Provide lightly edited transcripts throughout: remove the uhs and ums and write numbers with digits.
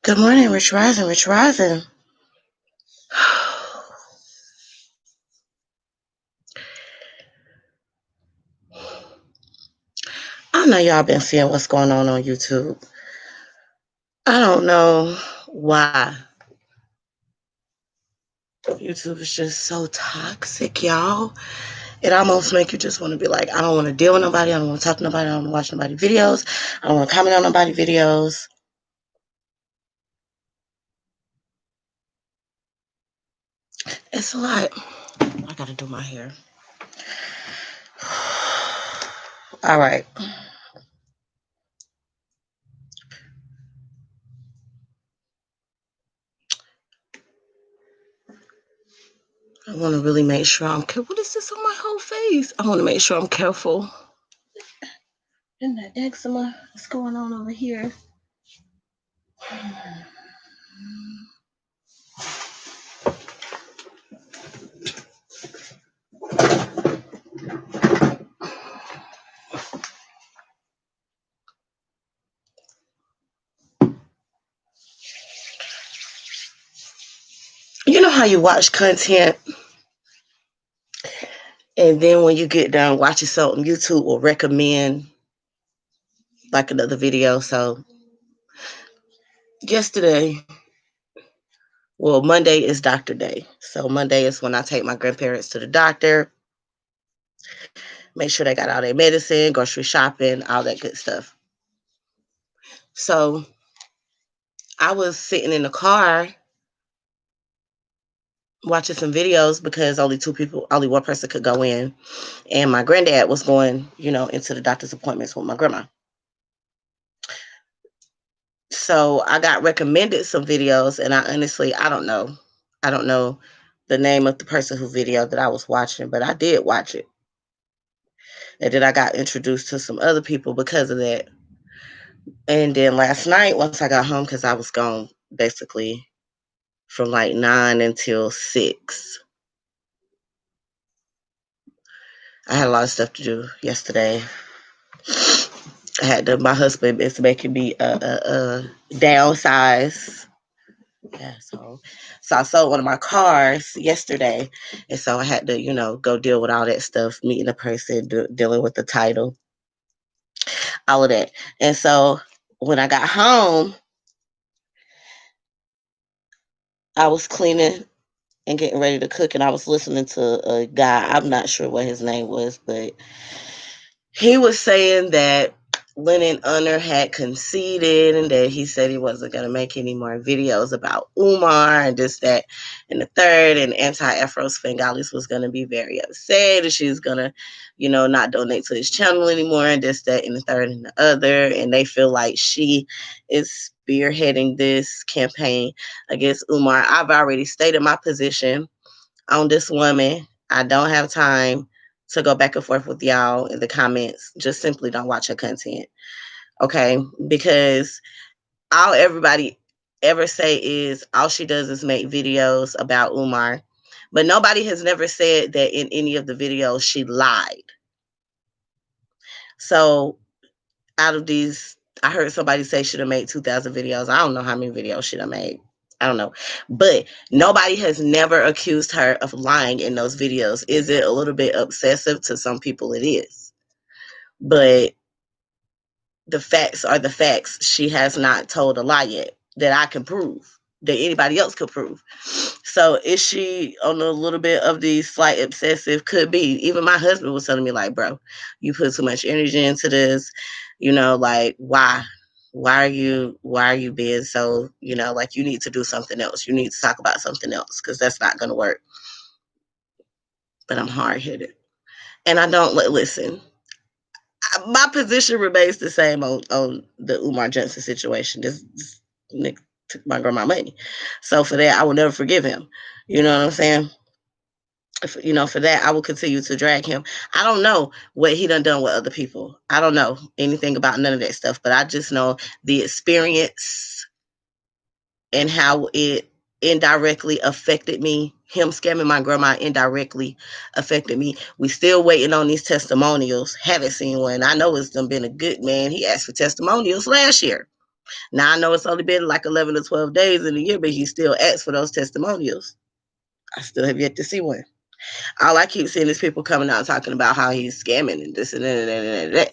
Good morning, Rich Rising, Rich Rising. I know y'all been seeing what's going on YouTube. I don't know why YouTube is just so toxic, y'all. It almost make you just want to be like, I don't want to deal with nobody. I don't want to talk to nobody. I don't want to watch nobody videos. I don't want to comment on nobody videos. It's a lot. I gotta do my hair. All right. I want to really make sure I'm careful. What is this on my whole face? I want to make sure I'm careful. Isn't that eczema? What's going on over here? You know how you watch content and then when you get done watching something, YouTube will recommend like another video. So yesterday, well, Monday is doctor day. So Monday is when I take my grandparents to the doctor, make sure they got all their medicine, grocery shopping, all that good stuff. So I was sitting in the car watching some videos because only one person could go in. And my granddad was going, into the doctor's appointments with my grandma. So I got recommended some videos, and I don't know. I don't know the name of the person who video that I was watching, but I did watch it. And then I got introduced to some other people because of that. And then last night, once I got home, because I was gone basically from like 9 until 6, I had a lot of stuff to do yesterday. My husband is making me downsize. Yeah, so I sold one of my cars yesterday, and so I had to, go deal with all that stuff, meeting the person, dealing with the title, all of that. And so when I got home, I was cleaning and getting ready to cook, and I was listening to a guy. I'm not sure what his name was, but he was saying that Lennon Unner had conceded and that he said he wasn't going to make any more videos about Umar and this, that, and the third. And Anti-Afro Spangalis was going to be very upset and she's going to, not donate to his channel anymore and this, that, and the third and the other. And they feel like she is spearheading this campaign against Umar. I've already stated my position on this woman. I don't have time to go back and forth with y'all in the comments. Just simply don't watch her content. Okay? Because all everybody ever say is all she does is make videos about Umar. But nobody has never said that in any of the videos she lied. So out of these, I heard somebody say she done made 2,000 videos. I don't know how many videos she done made. I don't know. But nobody has never accused her of lying in those videos. Is it a little bit obsessive? To some people, it is. But the facts are the facts. She has not told a lie yet that I can prove, that anybody else could prove. So is she on a little bit of the slight obsessive? Could be. Even my husband was telling me, like, bro, you put too much energy into this, like, why? Why are you being so, like, you need to do something else. You need to talk about something else because that's not going to work. But I'm hard-headed. And I don't listen. My position remains the same on the Umar Johnson situation. This nigga took my grandma money. So for that, I will never forgive him. You know what I'm saying? For that, I will continue to drag him. I don't know what he done with other people. I don't know anything about none of that stuff, but I just know the experience and how it indirectly affected me. Him scamming my grandma indirectly affected me. We still waiting on these testimonials. Haven't seen one. I know it's done been a good man. He asked for testimonials last year. Now I know it's only been like 11 or 12 days in a year, but he still asks for those testimonials. I still have yet to see one. All I keep seeing is people coming out talking about how he's scamming and this and that and that.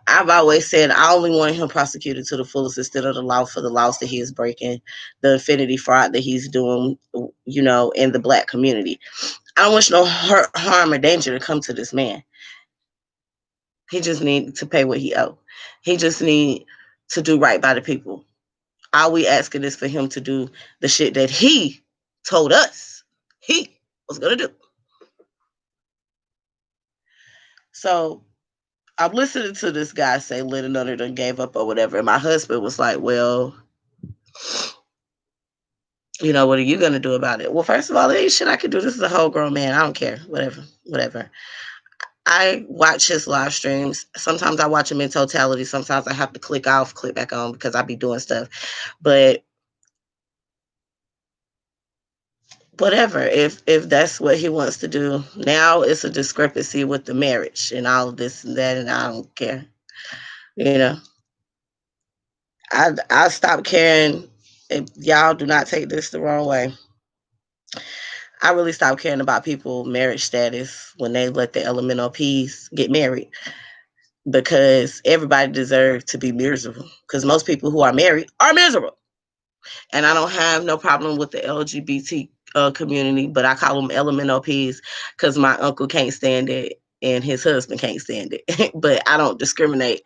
I've always said I only want him prosecuted to the fullest extent of the law for the laws that he is breaking, the infinity fraud that he's doing, in the black community. I don't wish no hurt, harm, or danger to come to this man. He just need to pay what he owe. He just need to do right by the people. All we asking is for him to do the shit that he told us he was gonna do. So I'm listening to this guy say Little Nutter done gave up or whatever. And my husband was like, well, what are you going to do about it? Well, first of all, there ain't shit I can do. This is a whole grown man. I don't care. Whatever. Whatever. I watch his live streams. Sometimes I watch them in totality. Sometimes I have to click off, click back on because I be doing stuff. But whatever, if that's what he wants to do. Now it's a discrepancy with the marriage and all of this and that, and I don't care. You know, I stopped caring. If y'all do not take this the wrong way, I really stopped caring about people marriage status when they let the elemental P's get married because everybody deserves to be miserable. Because most people who are married are miserable. And I don't have no problem with the LGBT community, but I call them elemental P's because my uncle can't stand it and his husband can't stand it. But I don't discriminate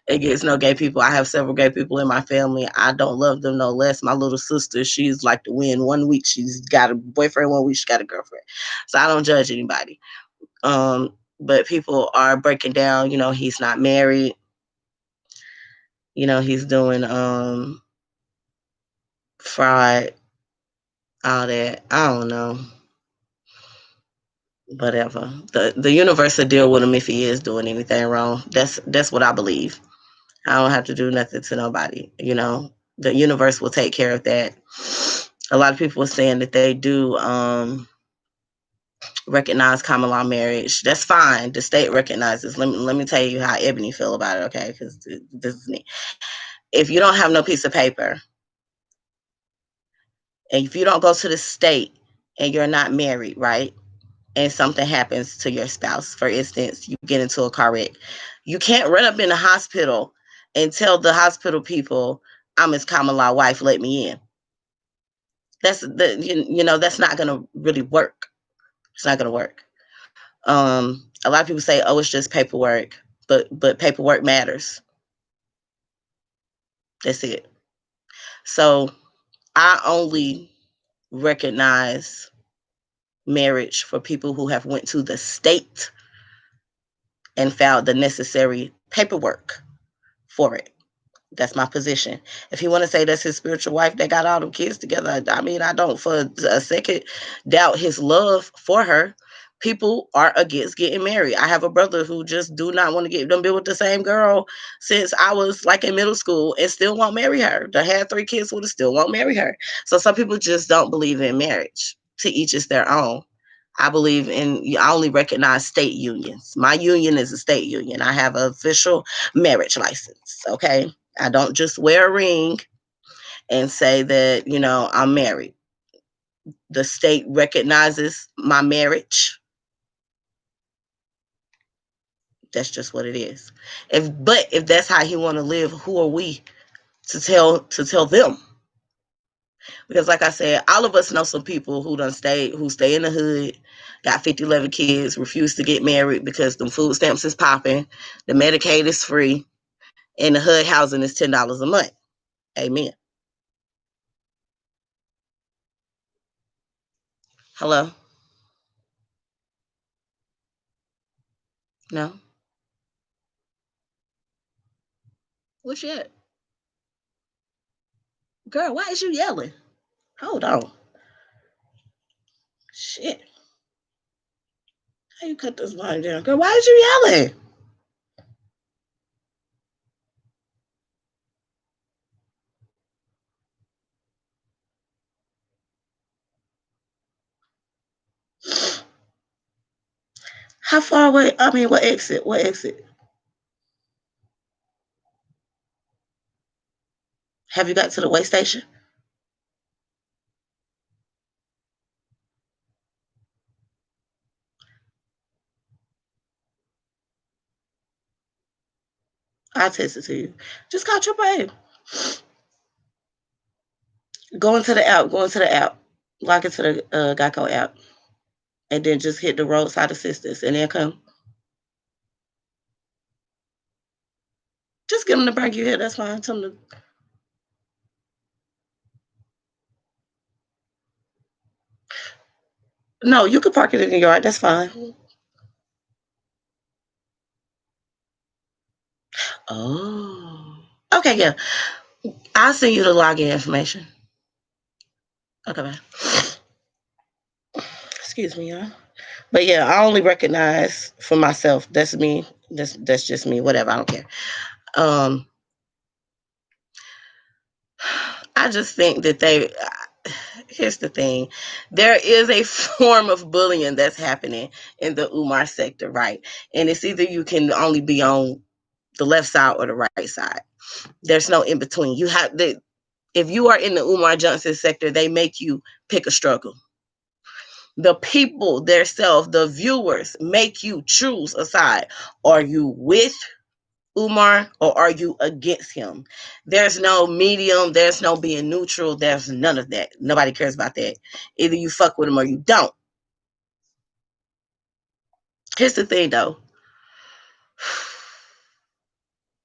against no gay people. I have several gay people in my family. I don't love them no less. My little sister, she's like the wind. 1 week she's got a boyfriend, 1 week she got a girlfriend. So I don't judge anybody. But people are breaking down, he's not married. He's doing fraud, all that. I don't know. Whatever. The universe will deal with him if he is doing anything wrong. That's what I believe. I don't have to do nothing to nobody. The universe will take care of that. A lot of people are saying that they do recognize common law marriage. That's fine. The state recognizes. Let me tell you how Ebony feel about it, okay? Because this is me. If you don't have no piece of paper, and if you don't go to the state and you're not married, right? And something happens to your spouse, for instance, you get into a car wreck, you can't run up in the hospital and tell the hospital people, I'm his common law wife, let me in. That's not going to really work. It's not going to work. A lot of people say, oh, it's just paperwork, but paperwork matters. That's it. So I only recognize marriage for people who have went to the state and filed the necessary paperwork for it. That's my position. If he want to say that's his spiritual wife, they got all them kids together. I mean, I don't for a second doubt his love for her. People are against getting married. I have a brother who just do not want to get them been with the same girl since I was like in middle school and still won't marry her. They had 3 kids with her, still won't marry her. So some people just don't believe in marriage. To each is their own. I believe I only recognize state unions. My union is a state union. I have an official marriage license. Okay. I don't just wear a ring and say that, I'm married. The state recognizes my marriage. That's just what it is. If that's how he want to live, who are we to tell them? Because like I said, all of us know some people who stay in the hood, got 50, 11 kids, refuse to get married because the food stamps is popping, the Medicaid is free, and the hood housing is $10 a month. Amen. Hello? No? What's that? Girl, why is you yelling? Hold on. Shit. How you cut this line down? Girl, why is you yelling? How far away? I mean, what exit? What exit? Have you got to the way station? I'll text it to you. Just call AAA. Go into the app. Go into the app. Log into the Geico app. And then just hit the roadside assistance. And then come. Just get them to bring you here. That's fine. Tell them to... No, you can park it in the yard. That's fine. Oh. Okay, yeah. I'll send you the login information. Okay, bye. Excuse me, y'all. But yeah, I only recognize for myself. That's me. That's just me. Whatever. I don't care. Um, I just think that they. Here's the thing: there is a form of bullying that's happening in the Umar sector, right? And it's either you can only be on the left side or the right side. There's no in between. You have the if you are in the Umar Johnson sector, they make you pick a struggle. The people themselves, the viewers, make you choose a side. Are you with Umar or are you against him? There's no medium, there's no being neutral, there's none of that. Nobody cares about that. Either you fuck with him or you don't. Here's the thing though.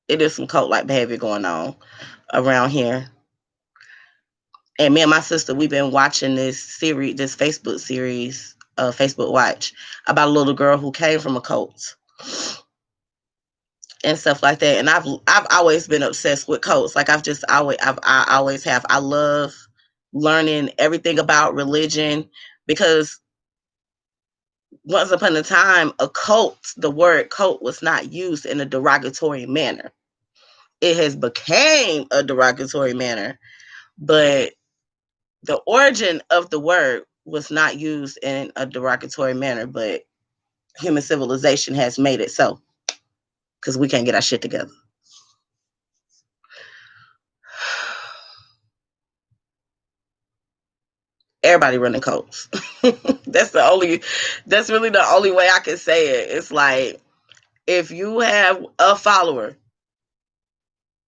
It is some cult like behavior going on around here. And me and my sister, we've been watching this Facebook series, Facebook Watch, about a little girl who came from a cult and stuff like that. And I've always been obsessed with cults. Like I always have. I love learning everything about religion because once upon a time, the word cult was not used in a derogatory manner. It has became a derogatory manner, but the origin of the word was not used in a derogatory manner, but human civilization has made it so because we can't get our shit together. Everybody running cults. that's really the only way I can say it. It's like if you have a follower,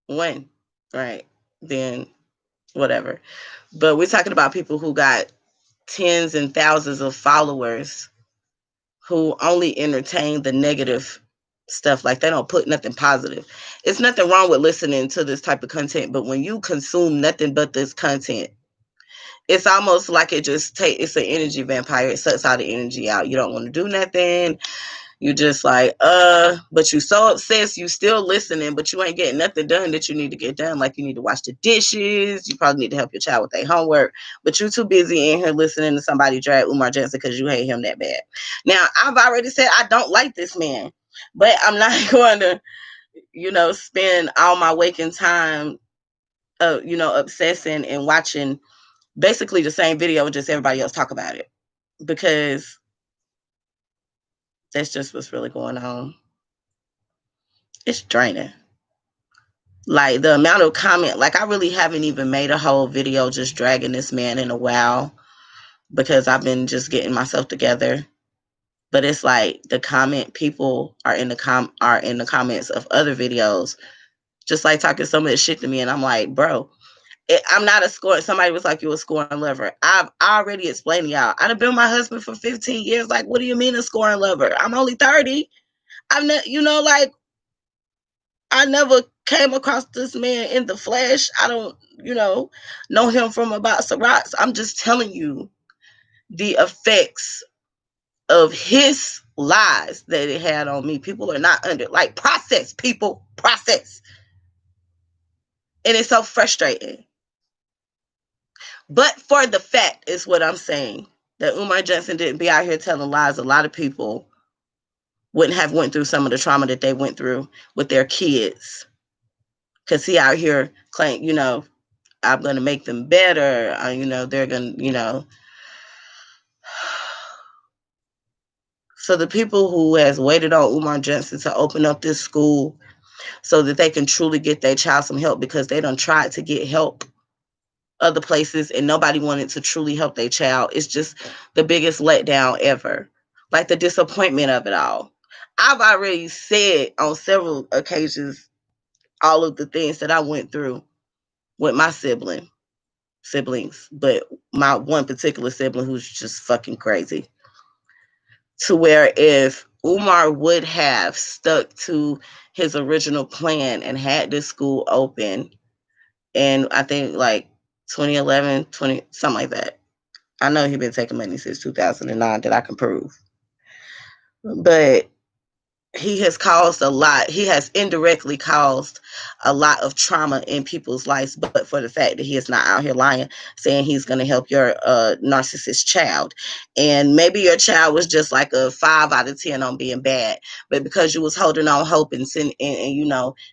one, right, then whatever. But we're talking about people who got tens and thousands of followers who only entertain the negative stuff. Like they don't put nothing positive. It's nothing wrong with listening to this type of content, but when you consume nothing but this content, it's almost like it's an energy vampire. It sucks all the energy out. You don't want to do nothing. You just like, but you so obsessed, you still listening, but you ain't getting nothing done that you need to get done. Like you need to wash the dishes. You probably need to help your child with their homework, but you too busy in here listening to somebody drag Umar Johnson because you hate him that bad. Now, I've already said I don't like this man, but I'm not going to, spend all my waking time, obsessing and watching basically the same video, just everybody else talk about it because that's just what's really going on. It's draining. Like the amount of comment, like I really haven't even made a whole video just dragging this man in a while because I've been just getting myself together. But it's like the comment people are in the comments of other videos, just like talking some of this shit to me, and I'm like, bro, I'm not a scorn. Somebody was like, you a scorn lover. I've already explained to y'all. I've been with my husband for 15 years. Like, what do you mean a scorn lover? I'm only 30. I'm not, like I never came across this man in the flesh. I don't, know him from about Sirats. I'm just telling you the effects of his lies that it had on me. People are not process, people, process. And it's so frustrating. But for the fact is what I'm saying, that Umar Johnson didn't be out here telling lies. A lot of people wouldn't have went through some of the trauma that they went through with their kids. Because he out here claim, I'm going to make them better. They're going to, So the people who has waited on Umar Johnson to open up this school so that they can truly get their child some help, because they done tried to get help other places and nobody wanted to truly help their child. It's just the biggest letdown ever. Like the disappointment of it all. I've already said on several occasions all of the things that I went through with my siblings, but my one particular sibling who's just fucking crazy. To where if Umar would have stuck to his original plan and had this school open, and I think like 2011, 20, something like that. I know he's been taking money since 2009 that I can prove. But he has caused a lot. He has indirectly caused a lot of trauma in people's lives, but for the fact that he is not out here lying, saying he's going to help your narcissist child. And maybe your child was just like a 5 out of 10 on being bad, but because you was holding on hope and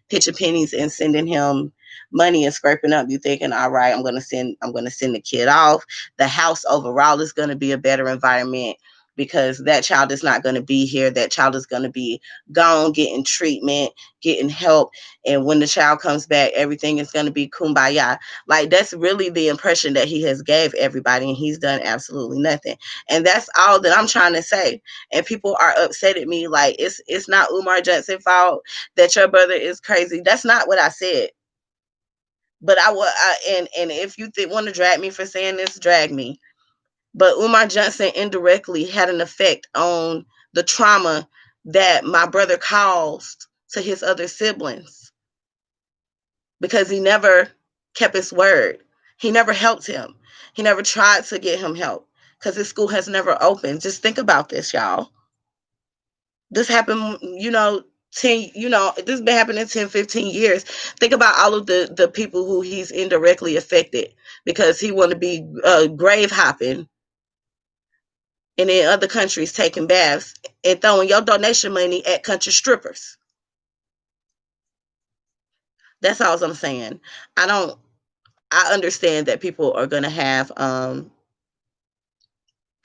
pitching pennies and sending him money and scraping up, you thinking, all right, I'm going to send the kid off. The house overall is going to be a better environment, because that child is not going to be here. That child is going to be gone, getting treatment, getting help. And when the child comes back, everything is going to be kumbaya. Like, that's really the impression that he has gave everybody, and he's done absolutely nothing. And that's all that I'm trying to say. And people are upset at me like it's not Umar Johnson's fault that your brother is crazy. That's not what I said. But and if you want to drag me for saying this, drag me. But Umar Johnson indirectly had an effect on the trauma that my brother caused to his other siblings, because he never kept his word. He never helped him. He never tried to get him help, because his school has never opened. Just think about this, y'all. This happened, 10, this has been happening 10, 15 years. Think about all of the people who he's indirectly affected, because he want to be grave hopping and in other countries taking baths and throwing your donation money at country strippers. That's all I'm saying. I understand that people are going to have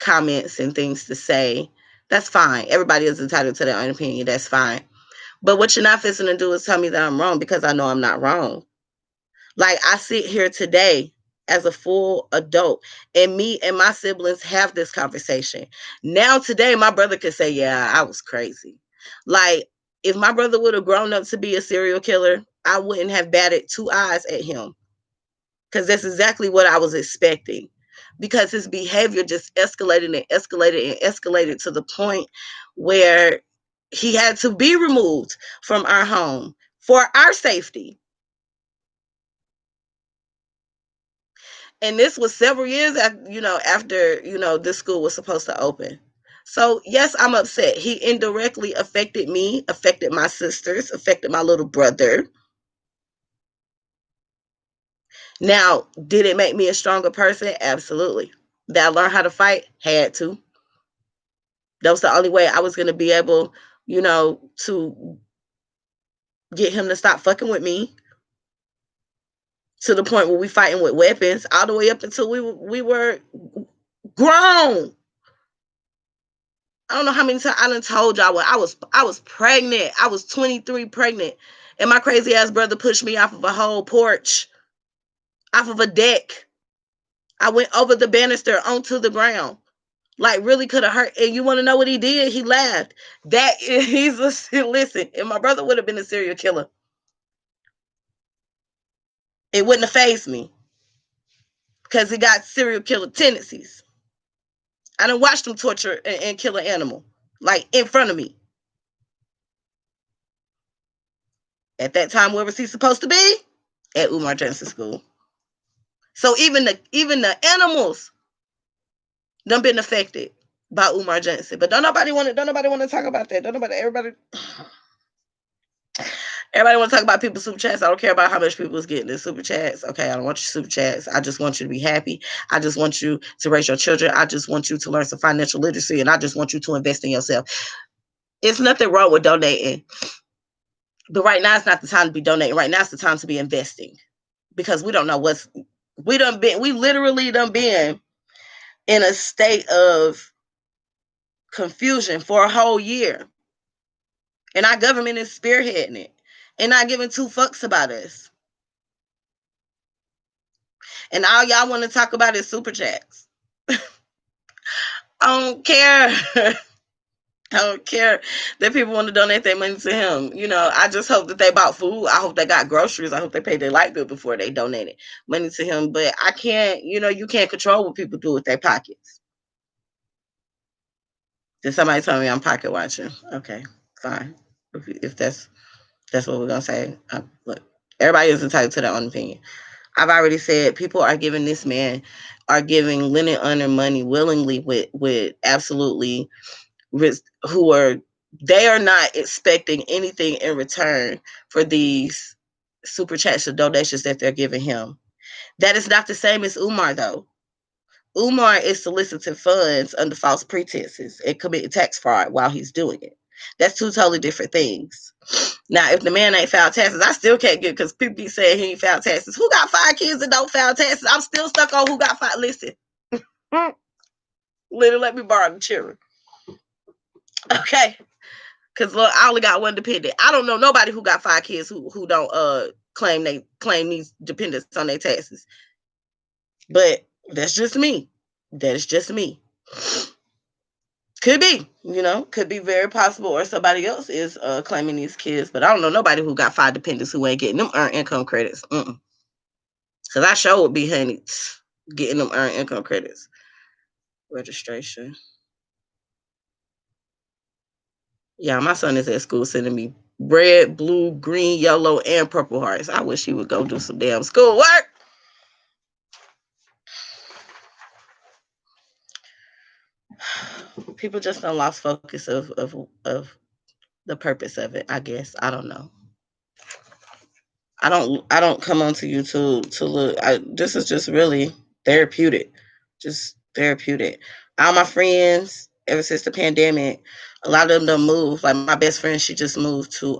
comments and things to say. That's fine. Everybody is entitled to their own opinion. That's fine. But what you're not fixing to do is tell me that I'm wrong, because I know I'm not wrong. Like, I sit here today as a full adult, and me and my siblings have this conversation. Now, today, my brother could say, yeah, I was crazy. Like, if my brother would have grown up to be a serial killer, I wouldn't have batted 2 eyes at him, because that's exactly what I was expecting. Because his behavior just escalated and escalated and escalated to the point where he had to be removed from our home for our safety. And this was several years after this school was supposed to open. So yes, I'm upset. He indirectly affected me, affected my sisters, affected my little brother. Now, did it make me a stronger person? Absolutely. Did I learn how to fight? Had to. That was the only way I was going to be able, to get him to stop fucking with me, to the point where we fighting with weapons, all the way up until we were grown. I don't know how many times I done told y'all when I was pregnant. I was 23 pregnant. And my crazy ass brother pushed me off of a whole porch, off of a deck. I went over the banister onto the ground. Like, really could have hurt. And you want to know what he did? He laughed. Listen, if my brother would have been a serial killer, it wouldn't have fazed me, because he got serial killer tendencies. I done watched him torture and kill an animal, like, in front of me. At that time, where was he supposed to be? At Umar Johnson School. So even the animals done been affected by Umar Johnson. But don't nobody want to talk about that. Everybody want to talk about people's super chats. I don't care about how much people's getting in super chats. Okay, I don't want your super chats. I just want you to be happy. I just want you to raise your children. I just want you to learn some financial literacy, and I just want you to invest in yourself. It's nothing wrong with donating, but right now it's not the time to be donating. Right now it's the time to be investing, because we don't know we literally done been in a state of confusion for a whole year, and our government is spearheading it. and not giving two fucks about us. And all y'all want to talk about is super chats. I don't care. I don't care that people want to donate their money to him. I just hope that they bought food. I hope they got groceries. I hope they paid their light bill before they donated money to him. But I can't, you can't control what people do with their pockets. Did somebody tell me I'm pocket watching? Okay, fine. If that's what we're gonna say. Look, everybody is entitled to their own opinion. I've already said people are giving this man are giving Lennon Under money willingly with absolutely who are they are not expecting anything in return for these super chats or donations that they're giving him. That is not the same as Umar though. Umar is soliciting funds under false pretenses and committing tax fraud while he's doing it. That's two totally different things. Now, if the man ain't filed taxes, I still can't get because people be saying he ain't filed taxes. Who got 5 kids and don't file taxes? I'm still stuck on who got 5. Listen, Lily, let me borrow the children. Okay. Because look, I only got one dependent. I don't know nobody who got 5 kids who don't claim these dependents on their taxes. But that's just me. That is just me. Could be, could be very possible, or somebody else is claiming these kids. But I don't know nobody who got 5 dependents who ain't getting them earned income credits. Because I sure would be honey getting them earned income credits. Registration. Yeah, my son is at school sending me red, blue, green, yellow, and purple hearts. I wish he would go do some damn schoolwork. People just don't lost focus of the purpose of it, I guess. I don't know. I don't come onto YouTube to look. This is just really therapeutic. Just therapeutic. All my friends, ever since the pandemic, a lot of them don't move. Like my best friend, she just moved to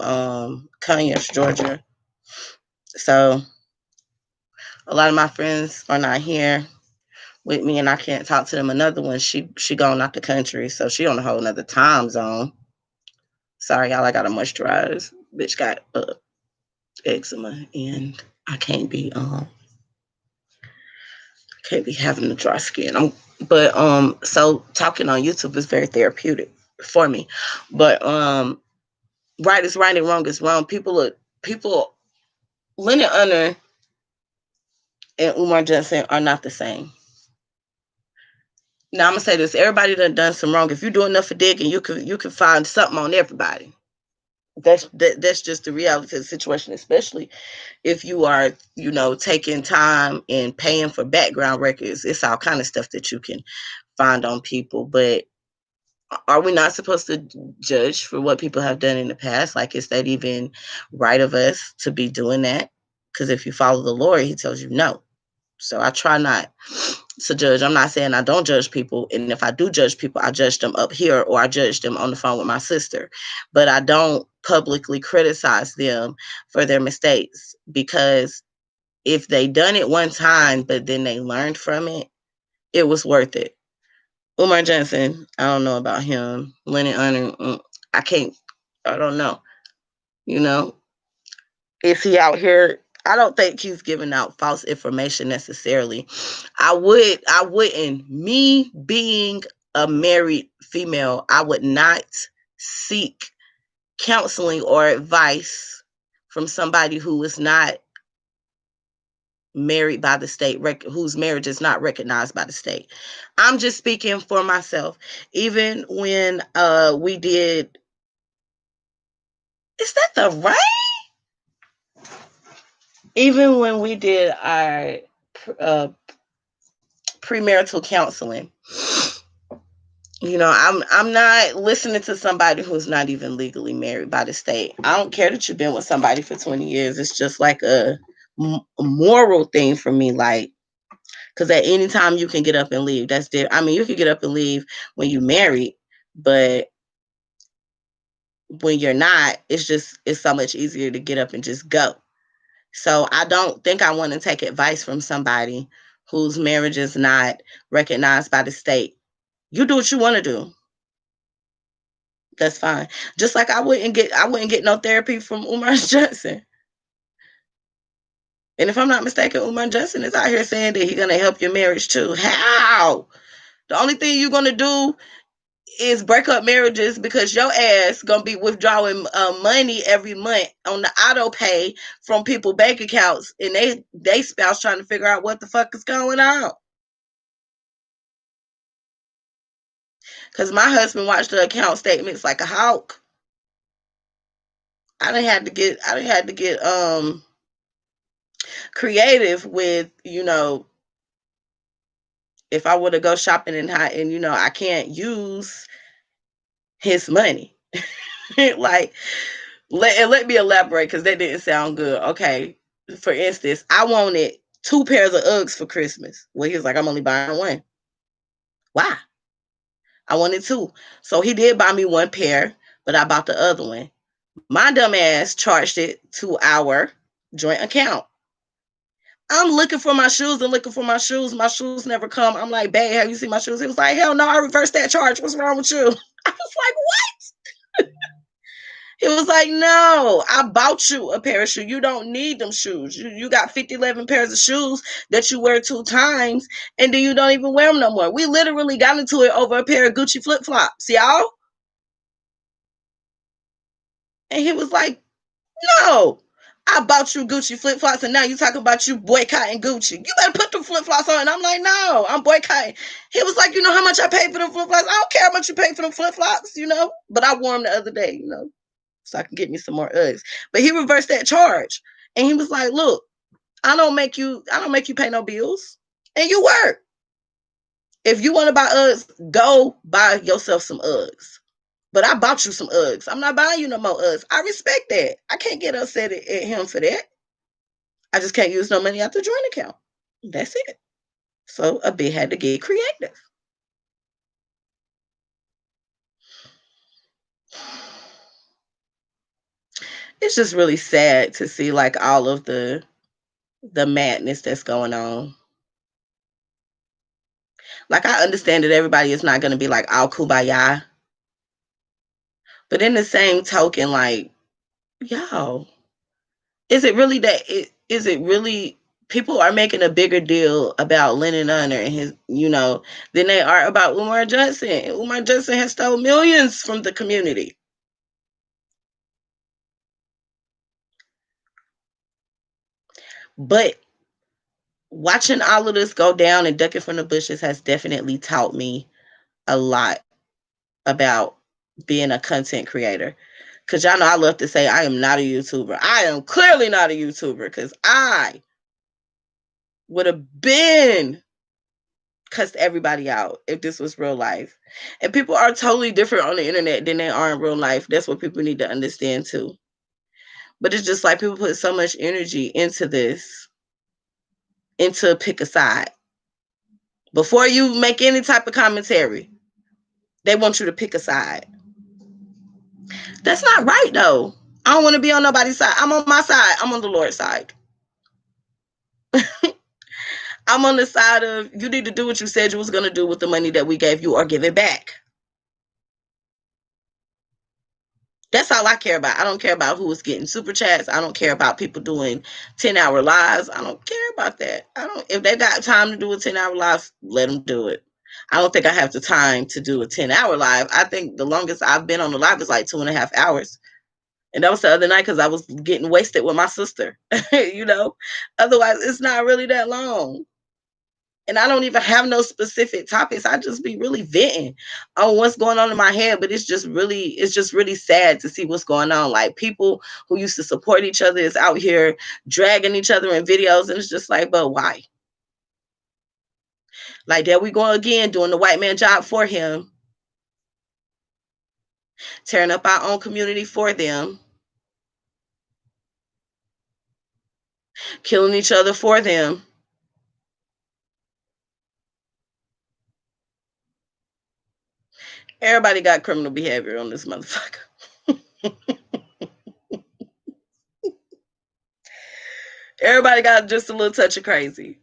Conyers, Georgia. So a lot of my friends are not here with me, and I can't talk to them. Another one, she gone out the country, so she on a whole nother time zone. Sorry, y'all, I gotta moisturize. Bitch got eczema, and I can't be having the dry skin. So talking on YouTube is very therapeutic for me. But right is right and wrong is wrong. People Leonard Unner and Umar Johnson are not the same. Now I'm gonna say this: everybody done some wrong. If you do enough for digging, you can find something on everybody. That's just the reality of the situation, especially if you are, taking time and paying for background records. It's all kind of stuff that you can find on people. But are we not supposed to judge for what people have done in the past? Like, is that even right of us to be doing that? Because if you follow the Lord, he tells you no. So I try not to judge. I'm not saying I don't judge people. And if I do judge people, I judge them up here or I judge them on the phone with my sister. But I don't publicly criticize them for their mistakes, because if they done it one time, but then they learned from it, it was worth it. Umar Johnson, I don't know about him. Lennon Unner, I don't know. Is he out here? I don't think he's giving out false information necessarily. I wouldn't. Me being a married female, I would not seek counseling or advice from somebody who is not married by the state, whose marriage is not recognized by the state. I'm just speaking for myself. Even when we did, is that the right? Even when we did our premarital counseling, I'm not listening to somebody who's not even legally married by the state. I don't care that you've been with somebody for 20 years. It's just like a moral thing for me. Like, because at any time you can get up and leave. That's there. I mean, you can get up and leave when you're married, but when you're not, it's so much easier to get up and just go. So I don't think I want to take advice from somebody whose marriage is not recognized by the state. You do what you want to do. That's fine. Just like I wouldn't get no therapy from Umar Johnson. And if I'm not mistaken, Umar Johnson is out here saying that he's gonna help your marriage too. How? The only thing you're gonna do is break up marriages because your ass gonna be withdrawing money every month on the auto pay from people bank accounts, and they spouse trying to figure out what the fuck is going on. Because my husband watched the account statements like a hawk. I didn't had to get creative with, if I were to go shopping and I can't use his money. Like, let me elaborate because that didn't sound good. Okay. For instance, I wanted 2 pairs of Uggs for Christmas. Well, he was like, I'm only buying one. Why? I wanted two. So he did buy me 1 pair, but I bought the other one. My dumb ass charged it to our joint account. I'm looking for my shoes and looking for my shoes. My shoes never come. I'm like, babe, have you seen my shoes? He was like, hell no, I reversed that charge. What's wrong with you? I was like, what? He was like, no, I bought you a pair of shoes. You don't need them shoes. You got 11 pairs of shoes that you wear 2 times, and then you don't even wear them no more. We literally got into it over a pair of Gucci flip-flops, y'all. And he was like, no, I bought you Gucci flip flops, and now you talking about you boycotting Gucci. You better put them flip flops on. And I'm like, no, I'm boycotting. He was like, you know how much I paid for them flip flops? I don't care how much you paid for them flip flops. But I wore them the other day, so I can get me some more Uggs. But he reversed that charge, and he was like, look, I don't make you pay no bills, and you work. If you want to buy Uggs, go buy yourself some Uggs. But I bought you some Uggs. I'm not buying you no more Uggs. I respect that. I can't get upset at him for that. I just can't use no money out the joint account. That's it. So a bit had to get creative. It's just really sad to see like all of the madness that's going on. Like I understand that everybody is not going to be like all kumbaya, but in the same token, like y'all, is it really is it really people are making a bigger deal about Lennon Hunter and his, than they are about Umar Johnson. Umar Johnson has stole millions from the community. But watching all of this go down and ducking from the bushes has definitely taught me a lot about being a content creator. Because y'all know I love to say I am not a YouTuber. I am clearly not a YouTuber because I would have been cussed everybody out if this was real life. And people are totally different on the internet than they are in real life. That's what people need to understand too. But it's just like people put so much energy into this, into pick a side. Before you make any type of commentary, they want you to pick a side. That's not right though. I don't want to be on nobody's side. I'm on my side. I'm on the Lord's side. I'm on the side of you need to do what you said you was going to do with the money that we gave you or give it back. That's all I care about. I don't care about who is getting super chats. I don't care about people doing 10-hour lives. I don't care about that. If they got time to do a 10-hour live, let them do it. I don't think I have the time to do a 10-hour live. I think the longest I've been on the live is like 2.5 hours. And that was the other night because I was getting wasted with my sister. Otherwise it's not really that long. And I don't even have no specific topics. I just be really venting on what's going on in my head. But it's just really sad to see what's going on. Like people who used to support each other is out here dragging each other in videos. And it's just like, but why? Like there we go again, doing the white man job for him, tearing up our own community for them, killing each other for them. Everybody got criminal behavior on this motherfucker. Everybody got just a little touch of crazy.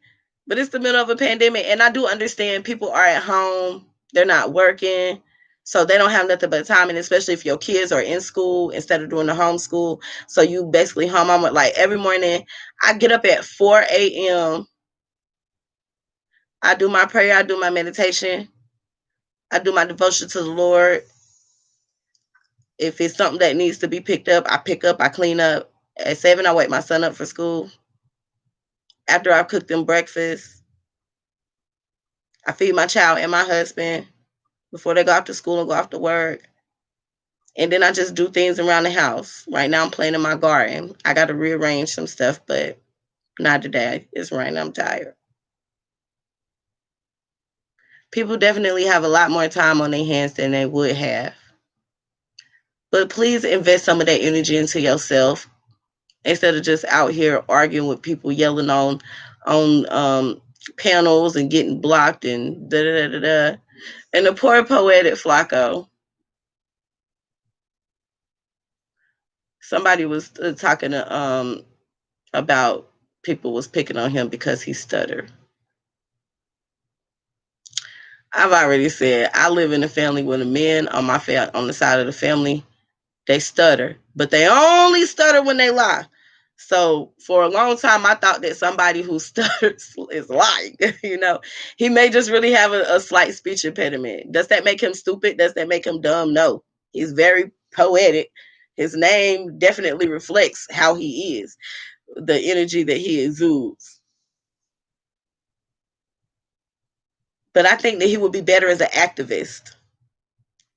But it's the middle of a pandemic, and I do understand people are at home. They're not working. So they don't have nothing but time, and especially if your kids are in school instead of doing the homeschool. So you basically home. I'm like every morning I get up at 4 a.m. I do my prayer, I do my meditation, I do my devotion to the Lord. If it's something that needs to be picked up, I pick up, I clean up. At 7, I wake my son up for school. After I cook them breakfast, I feed my child and my husband before they go off to school and go off to work. And then I just do things around the house. Right now I'm playing in my garden. I got to rearrange some stuff, but not today. It's raining. I'm tired. People definitely have a lot more time on their hands than they would have. But please invest some of that energy into yourself instead of just out here arguing with people, yelling on panels and getting blocked and da da da da. And the poor poetic Flacco. Somebody was talking about people was picking on him because he stuttered. I've already said I live in a family where the men on on the side of the family, they stutter, but they only stutter when they lie. So for a long time, I thought that somebody who stutters is lying. He may just really have a slight speech impediment. Does that make him stupid? Does that make him dumb? No, he's very poetic. His name definitely reflects how he is, the energy that he exudes. But I think that he would be better as an activist.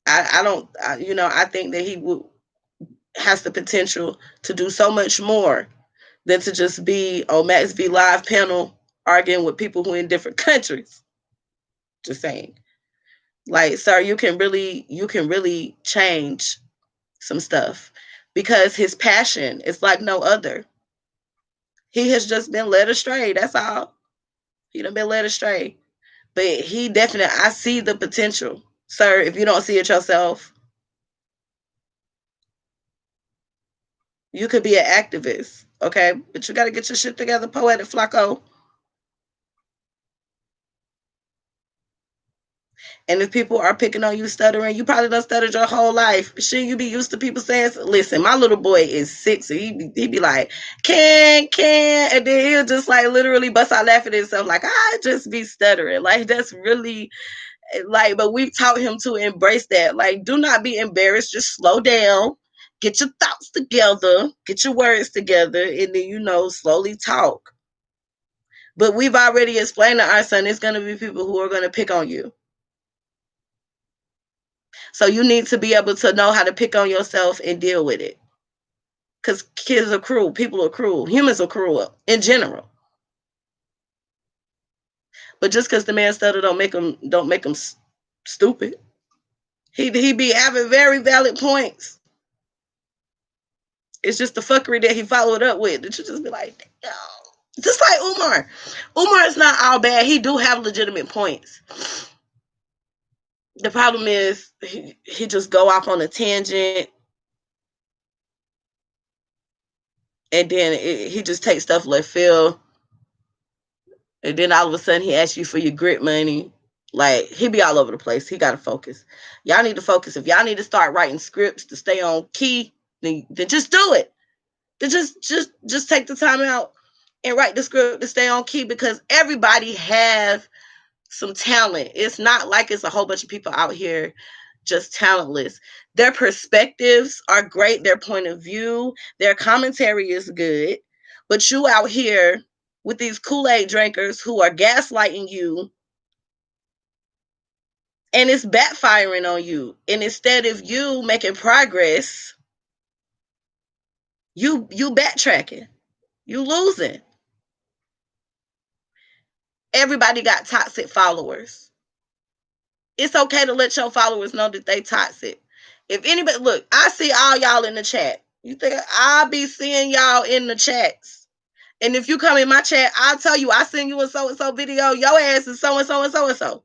I don't, I think that has the potential to do so much more than to just be on Max V Live panel arguing with people who are in different countries. Just saying. Like, sir, you can really change some stuff because his passion is like no other. He has just been led astray. That's all. He done been led astray. But he definitely, I see the potential. Sir, if you don't see it yourself, you could be an activist, okay? But you got to get your shit together, Poetic Flacco. And if people are picking on you stuttering, you probably done stuttered your whole life. Shouldn't you be used to people saying, listen, my little boy is 6, so he be like, can, and then he'll just like literally bust out laughing at himself, like, I just be stuttering. Like, that's really, like, but we've taught him to embrace that. Like, do not be embarrassed, just slow down, get your thoughts together, get your words together, and then, slowly talk. But we've already explained to our son, it's going to be people who are going to pick on you. So you need to be able to know how to pick on yourself and deal with it. Because kids are cruel. People are cruel. Humans are cruel in general. But just because the man stutter don't make him stupid. He be having very valid points. It's just the fuckery that he followed up with that you just be like, damn. Just like Umar. Umar is not all bad. He do have legitimate points. The problem is he just go off on a tangent, and then he just takes stuff left field, and then all of a sudden he asks you for your grit money. Like, he be all over the place. He got to focus. Y'all need to focus. If y'all need to start writing scripts to stay on key, then just do it. Then just take the time out and write the script to stay on key, because everybody have some talent. It's not like it's a whole bunch of people out here just talentless. Their perspectives are great, their point of view, their commentary is good, but you out here with these Kool-Aid drinkers who are gaslighting you, and it's backfiring on you. And instead of you making progress, you backtracking, you losing. Everybody got toxic followers. It's okay to let your followers know that they toxic. If anybody, look, I see all y'all in the chat. You think I'll be seeing y'all in the chats? And if you come in my chat, I'll tell you I send you a so and so video. Your ass is so and so and so and so.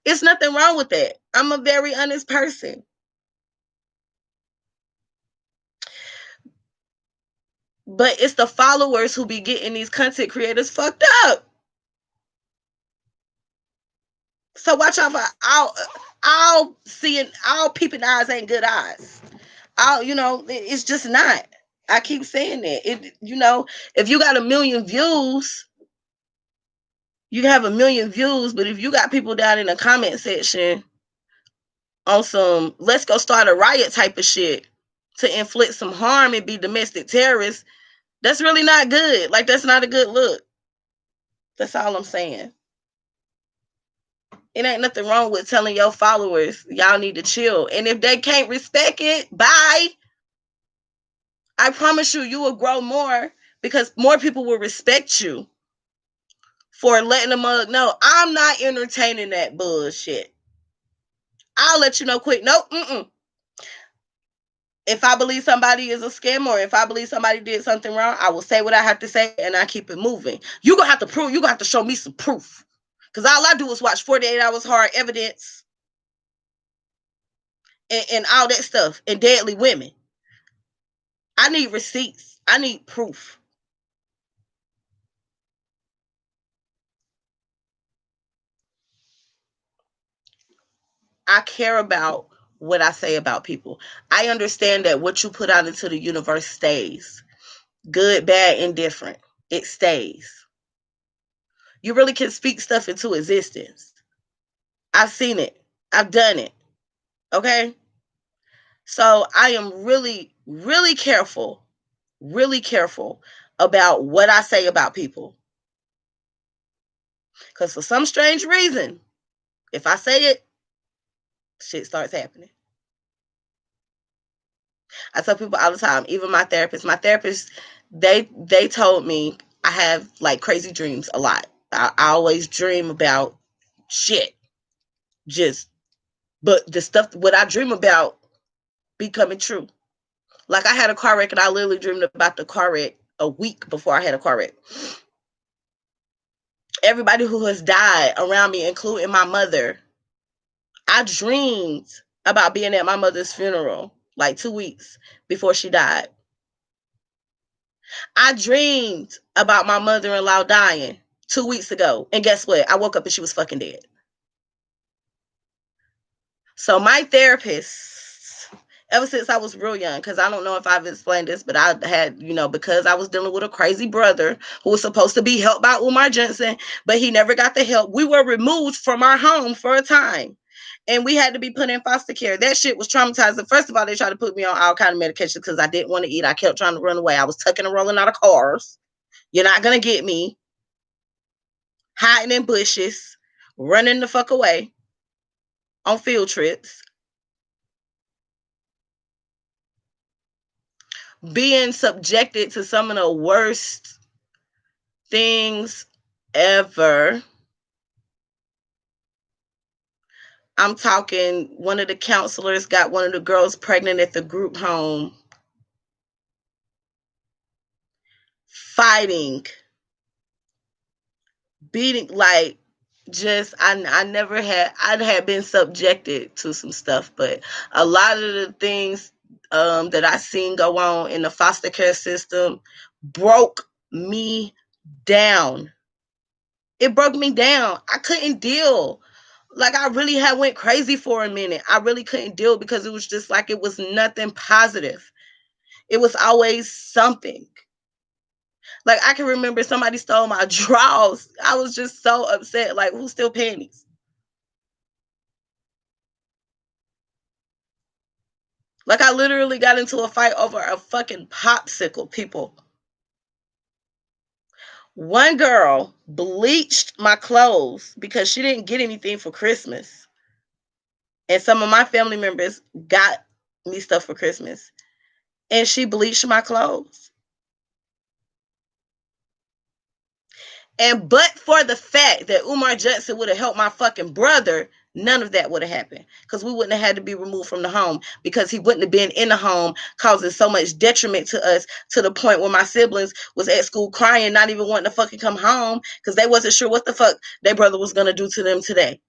It's nothing wrong with that. I'm a very honest person. But it's the followers who be getting these content creators fucked up. So watch out for all seeing, all peeping eyes ain't good eyes. All, it's just not. I keep saying that. If you got a million views, you can have a million views, but if you got people down in the comment section on some let's go start a riot type of shit to inflict some harm and be domestic terrorists, that's really not good. Like, that's not a good look. That's all I'm saying. It ain't nothing wrong with telling your followers y'all need to chill. And if they can't respect it, bye. I promise you will grow more because more people will respect you for letting them know I'm not entertaining that bullshit. I'll let you know quick. Nope. If I believe somebody is a scam or if I believe somebody did something wrong, I will say what I have to say and I keep it moving. You're going to have to prove, you're going to have to show me some proof. Because all I do is watch 48 Hours Hard Evidence and all that stuff and Deadly Women. I need receipts. I need proof. I care about what I say about people. I understand that what you put out into the universe stays. Good, bad, indifferent. It stays. You really can speak stuff into existence. I've seen it. I've done it. Okay? So I am really, really careful about what I say about people. Because for some strange reason, if I say it, shit starts happening. I tell people all the time, even my therapist, they told me I have like crazy dreams a lot. I always dream about shit. But the stuff, what I dream about be coming true. Like I had a car wreck and I literally dreamed about the car wreck a week before I had a car wreck. Everybody who has died around me, including my mother, I dreamed about being at my mother's funeral like 2 weeks before she died. I dreamed about my mother-in-law dying 2 weeks ago. And guess what? I woke up and she was fucking dead. So my therapist, ever since I was real young, because I don't know if I've explained this, but I had, because I was dealing with a crazy brother who was supposed to be helped by Umar Johnson, but he never got the help. We were removed from our home for a time. And we had to be put in foster care. That shit was traumatizing. First of all, they tried to put me on all kind of medications because I didn't want to eat. I kept trying to run away. I was tucking and rolling out of cars. You're not going to get me. Hiding in bushes. Running the fuck away. On field trips. Being subjected to some of the worst things ever. I'm talking, one of the counselors got one of the girls pregnant at the group home. Fighting. Beating, like, just I never had, I had been subjected to some stuff, but a lot of the things that I seen go on in the foster care system broke me down. It broke me down. I couldn't deal. Like I really had went crazy for a minute. I really couldn't deal because it was just like it was nothing positive. It was always something. Like I can remember somebody stole my drawers. I was just so upset. Like, who steal panties? Like I literally got into a fight over a fucking popsicle, people. One girl bleached my clothes because she didn't get anything for Christmas. And some of my family members got me stuff for Christmas. And she bleached my clothes. And but for the fact that Umar Johnson would have helped my fucking brother, none of that would have happened. Because we wouldn't have had to be removed from the home. Because he wouldn't have been in the home causing so much detriment to us to the point where my siblings was at school crying, not even wanting to fucking come home because they wasn't sure what the fuck their brother was going to do to them today.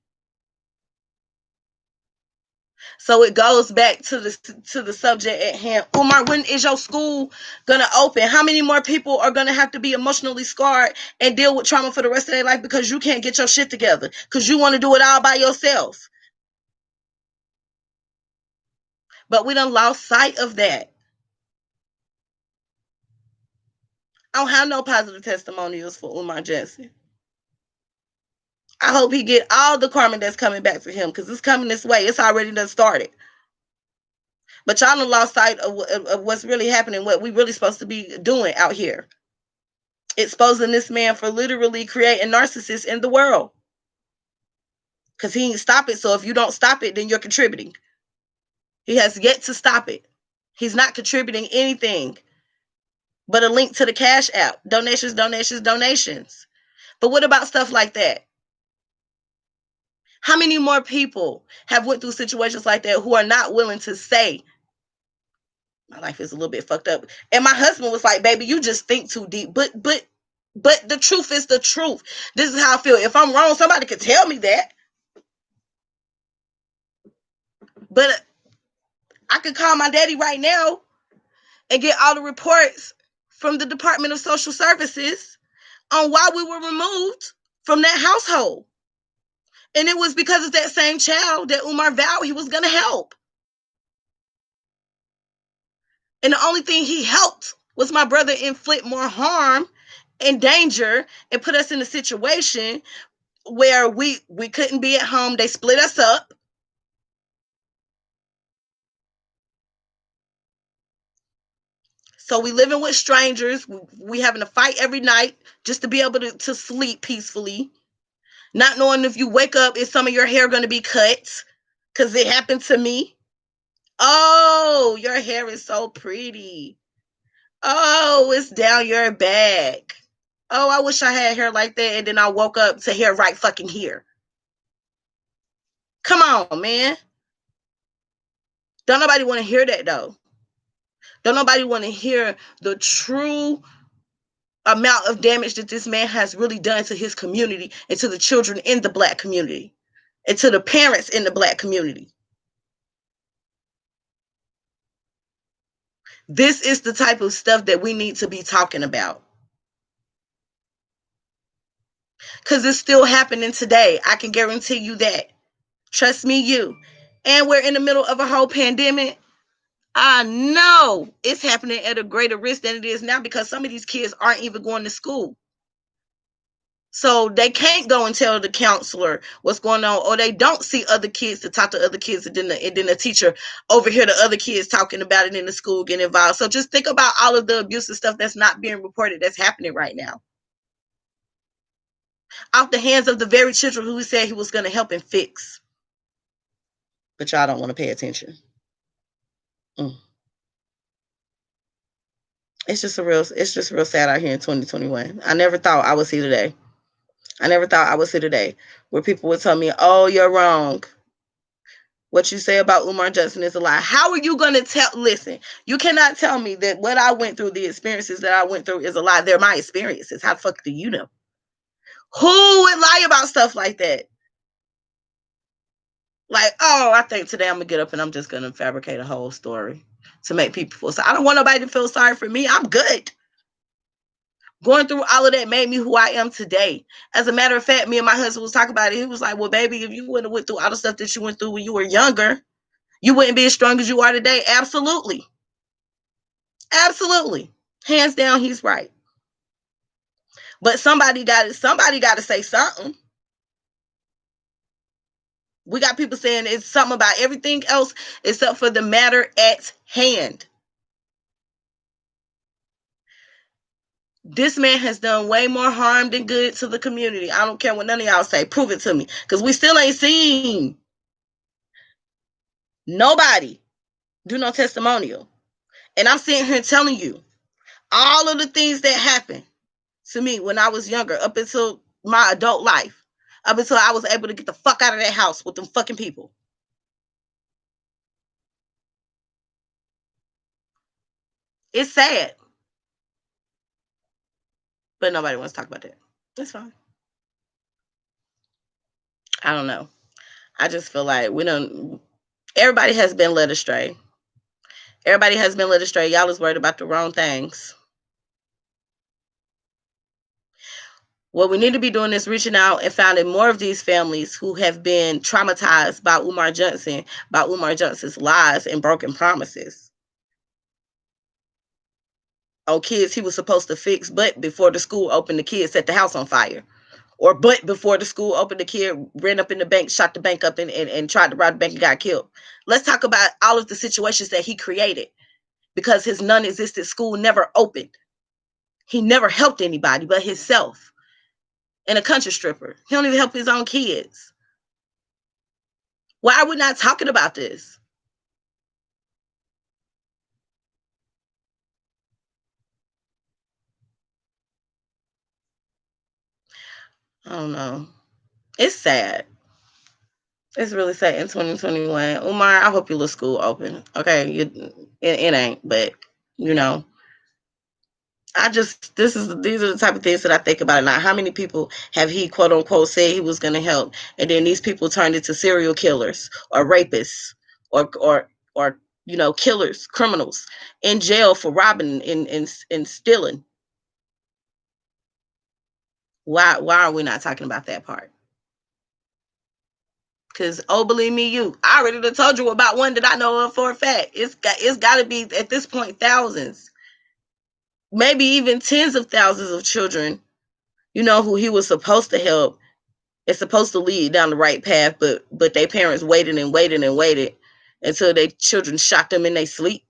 So it goes back to the subject at hand. Umar, when is your school gonna open? How many more people are gonna have to be emotionally scarred and deal with trauma for the rest of their life because you can't get your shit together? Because you want to do it all by yourself. But we done lost sight of that. I don't have no positive testimonials for Umar Johnson. I hope he get all the karma that's coming back for him because it's coming this way. It's already done started. But y'all done lost sight of what's really happening, what we really supposed to be doing out here. Exposing this man for literally creating narcissists in the world. Because he ain't stop it. So if you don't stop it, then you're contributing. He has yet to stop it. He's not contributing anything but a link to the Cash App. Donations, donations, donations. But what about stuff like that? How many more people have went through situations like that who are not willing to say, my life is a little bit fucked up? And my husband was like, baby, you just think too deep. But the truth is the truth. This is how I feel. If I'm wrong, somebody could tell me that. But I could call my daddy right now and get all the reports from the Department of Social Services on why we were removed from that household. And it was because of that same child that Umar vowed he was going to help. And the only thing he helped was my brother inflict more harm and danger and put us in a situation where we couldn't be at home. They split us up. So we living with strangers. We having to fight every night just to be able to sleep peacefully. Not knowing if you wake up, is some of your hair going to be cut? Because it happened to me. Oh, your hair is so pretty. Oh, it's down your back. Oh, I wish I had hair like that. And then I woke up to hair right fucking here. Come on, man. Don't nobody want to hear that, though. Don't nobody want to hear the true amount of damage that this man has really done to his community and to the children in the Black community and to the parents in the Black community. This is the type of stuff that we need to be talking about. Because it's still happening today. I can guarantee you that. Trust me, you. And we're in the middle of a whole pandemic. I know it's happening at a greater risk than it is now because some of these kids aren't even going to school. So they can't go and tell the counselor what's going on, or they don't see other kids to talk to other kids, and then the teacher overhear the other kids talking about it in the school, getting involved. So just think about all of the abusive stuff that's not being reported that's happening right now. Off the hands of the very children who he said he was going to help and fix. But y'all don't want to pay attention. It's just real sad out here in 2021. I never thought I would see today. I never thought I would see today where people would tell me, oh, you're wrong. What you say about Umar Johnson is a lie. How are you going to tell? Listen, you cannot tell me that what I went through, the experiences that I went through is a lie. They're my experiences. How the fuck do you know? Who would lie about stuff like that? Like, oh, I think today I'm going to get up and I'm just going to fabricate a whole story to make people feel sorry. I don't want nobody to feel sorry for me. I'm good. Going through all of that made me who I am today. As a matter of fact, me and my husband was talking about it. He was like, well, baby, if you wouldn't have went through all the stuff that you went through when you were younger, you wouldn't be as strong as you are today. Absolutely. Absolutely. Hands down, he's right. But somebody got to say something. We got people saying it's something about everything else except for the matter at hand. This man has done way more harm than good to the community. I don't care what none of y'all say. Prove it to me. Because we still ain't seen nobody do no testimonial. And I'm sitting here telling you all of the things that happened to me when I was younger, up until my adult life, up until I was able to get the fuck out of that house with them fucking people. It's sad. But nobody wants to talk about that. That's fine. I don't know. I just feel like we don't. Everybody has been led astray. Everybody has been led astray. Y'all is worried about the wrong things. What we need to be doing is reaching out and finding more of these families who have been traumatized by Umar Johnson, by Umar Johnson's lies and broken promises on kids he was supposed to fix, but before the school opened, the kid set the house on fire. Or but before the school opened, the kid ran up in the bank, shot the bank up, and tried to rob the bank and got killed. Let's talk about all of the situations that he created because his non-existent school never opened. He never helped anybody but himself. And a country stripper. He don't even help his own kids. Why are we not talking about this? I don't know. It's sad. It's really sad in 2021. Umar, I hope your little school open. Okay, it ain't, but you know, these are the type of things that I think about now. How many people have he quote unquote said he was going to help, and then these people turned into serial killers or rapists or killers, criminals in jail for robbing and stealing. Why are we not talking about that part? Because believe me, I already done told you about one that I know of for a fact. It's got to be at this point thousands, maybe even tens of thousands of children. Who he was supposed to help. It's supposed to lead down the right path, but their parents waited and waited and waited until their children shot them in their sleep.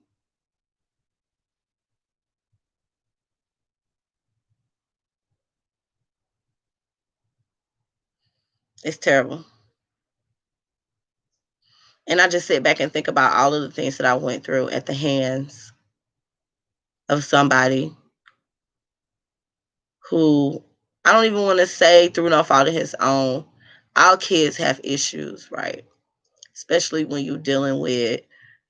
It's terrible. And I just sit back and think about all of the things that I went through at the hands of somebody who I don't even want to say through no fault of his own. All kids have issues, right? Especially when you're dealing with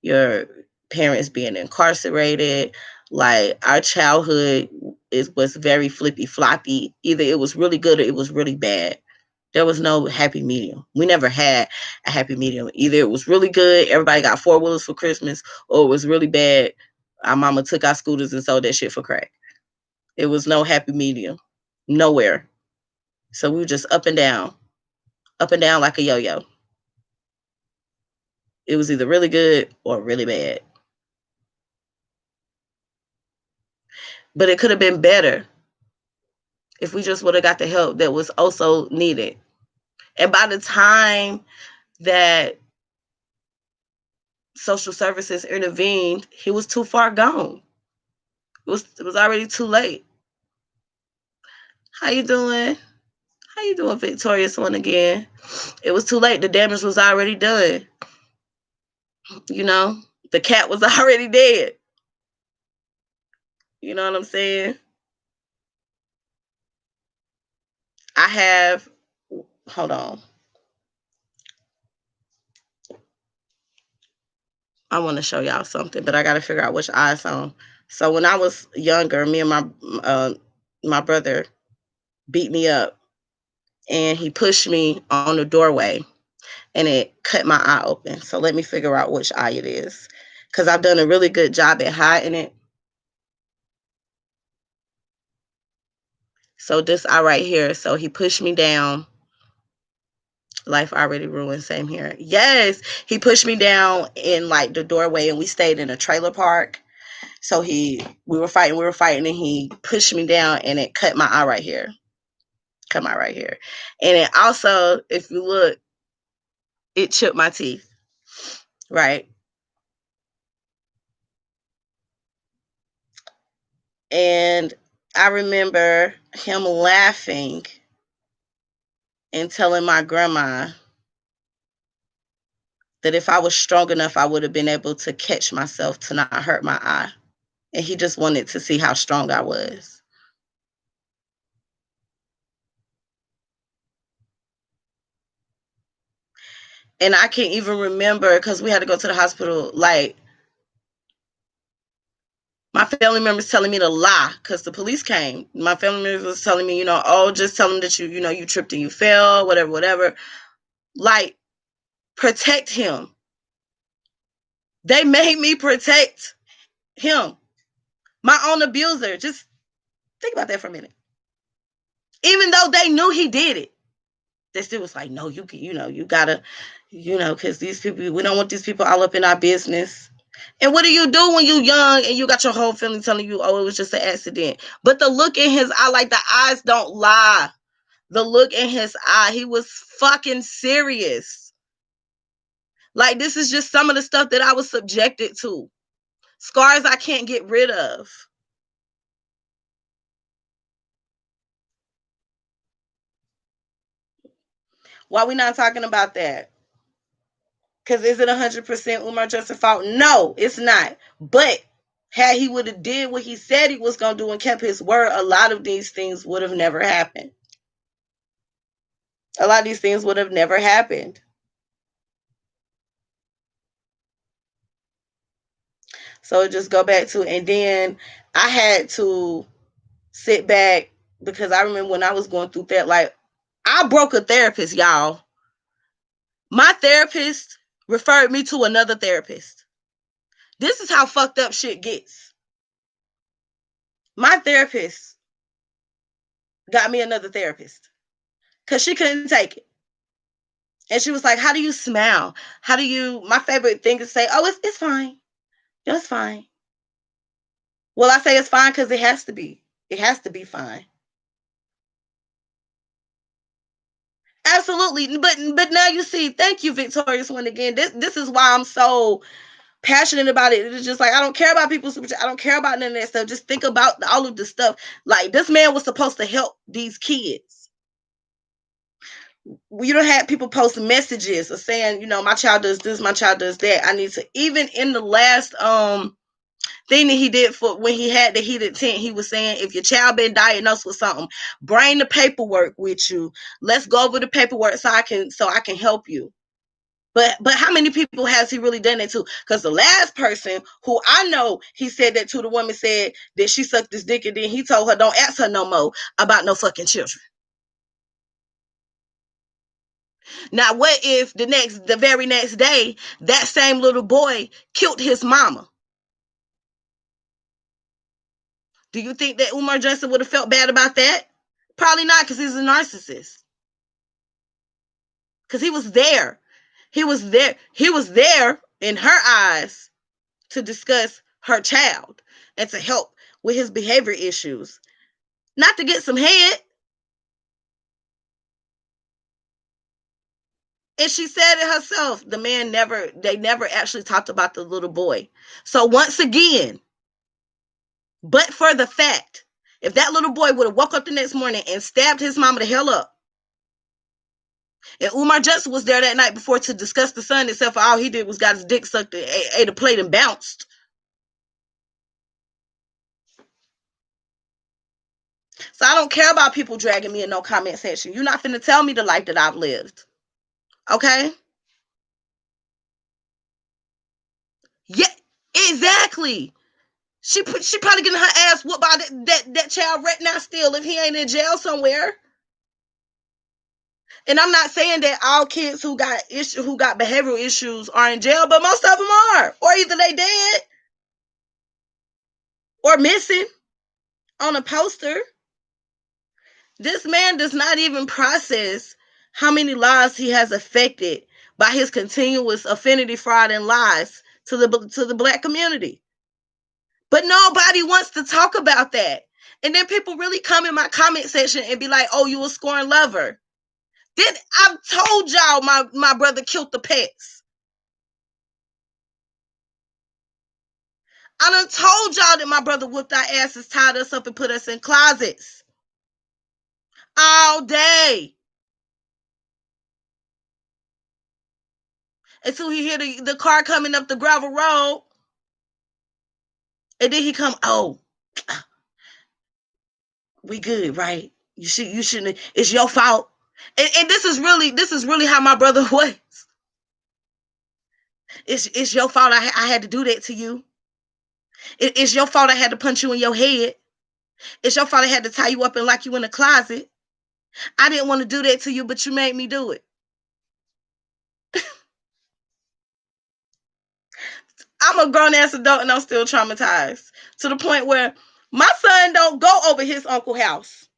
your parents being incarcerated. Like our childhood was very flippy floppy. Either it was really good or it was really bad. There was no happy medium. We never had a happy medium. Either it was really good, everybody got 4-wheelers for Christmas, or it was really bad. Our mama took our scooters and sold that shit for crack. It was no happy medium. Nowhere. So we were just up and down like a yo-yo. It was either really good or really bad. But it could have been better if we just would have got the help that was also needed. And by the time that social services intervened, he was too far gone. It was already too late. How you doing? How you doing, Victorious One again? It was too late. The damage was already done. The cat was already dead. You know what I'm saying? I have, hold on. I want to show y'all something, but I got to figure out which iPhone. So when I was younger, me and my brother beat me up, and he pushed me on the doorway, and it cut my eye open. So let me figure out which eye it is, because I've done a really good job at hiding it. So this eye right here. So he pushed me down. Life already ruined. Same here. Yes, he pushed me down in like the doorway, and we stayed in a trailer park. So we were fighting, and he pushed me down, and it cut my eye right here. Cut my eye right here. And it also, if you look, it chipped my teeth. Right. And I remember him laughing and telling my grandma that if I was strong enough, I would have been able to catch myself to not hurt my eye. And he just wanted to see how strong I was. And I can't even remember, because we had to go to the hospital. Like, my family members telling me to lie because the police came. My family members was telling me, oh, just tell them that you tripped and you fell, whatever. Like, protect him. They made me protect him, my own abuser. Just think about that for a minute. Even though they knew he did it, they still was like, no, you gotta, because these people, we don't want these people all up in our business. And what do you do when you young and you got your whole family telling you, oh, it was just an accident? But the look in his eye, like the eyes don't lie. The look in his eye, he was fucking serious. Like, this is just some of the stuff that I was subjected to. Scars I can't get rid of. Why we not talking about that? Because is it 100% Umar Justin's fault? No, it's not. But had he would have did what he said he was going to do and kept his word, a lot of these things would have never happened. A lot of these things would have never happened. So just go back to, and then I had to sit back because I remember when I was going through that, like, I broke a therapist, y'all. My therapist referred me to another therapist. This is how fucked up shit gets. My therapist got me another therapist because she couldn't take it. And she was like, how do you smile? How do you, my favorite thing is say, oh, it's fine. It's fine. Well, I say it's fine because it has to be. It has to be fine. Absolutely. But now you see, thank you, Victorious One again. This is why I'm so passionate about it. It's just like, I don't care about people's super chat. I don't care about none of that stuff. Just think about all of the stuff. Like, this man was supposed to help these kids. You don't have people post messages or saying, my child does this, my child does that. I need to, even in the last thing that he did for when he had the heated tent, he was saying, if your child been diagnosed with something, bring the paperwork with you. Let's go over the paperwork so I can help you. But how many people has he really done that to? Because the last person who I know he said that to, the woman said that she sucked his dick, and then he told her, don't ask her no more about no fucking children. Now, what if the very next day, that same little boy killed his mama? Do you think that Umar Johnson would have felt bad about that? Probably not, because he's a narcissist. Because he was there. He was there. He was there in her eyes to discuss her child and to help with his behavior issues, not to get some head. And she said it herself. They never actually talked about the little boy. So once again, but for the fact, if that little boy would have woke up the next morning and stabbed his mama the hell up, and Umar Johnson was there that night before to discuss the son, except for all he did was got his dick sucked, ate a plate, and bounced. So I don't care about people dragging me in no comment section. You're not finna tell me the life that I've lived. Okay? Yeah, exactly. She probably getting her ass whooped by that child right now still if he ain't in jail somewhere. And I'm not saying that all kids who got behavioral issues are in jail, but most of them are, or either they dead or missing on a poster. This man does not even process how many lives he has affected by his continuous affinity fraud and lies to the black community. But nobody wants to talk about that. And then people really come in my comment section and be like, oh, you a scorn lover. Then I've told y'all my brother killed the pets. I done told y'all that my brother whooped our asses, tied us up, and put us in closets all day. Until he hear the car coming up the gravel road. And then he come, oh, we good, right? You shouldn't. It's your fault. And this is really how my brother was. It's your fault. I had to do that to you. It's your fault. I had to punch you in your head. It's your fault. I had to tie you up and lock you in a closet. I didn't want to do that to you, but you made me do it. I'm a grown ass adult and I'm still traumatized to the point where my son don't go over his uncle's house.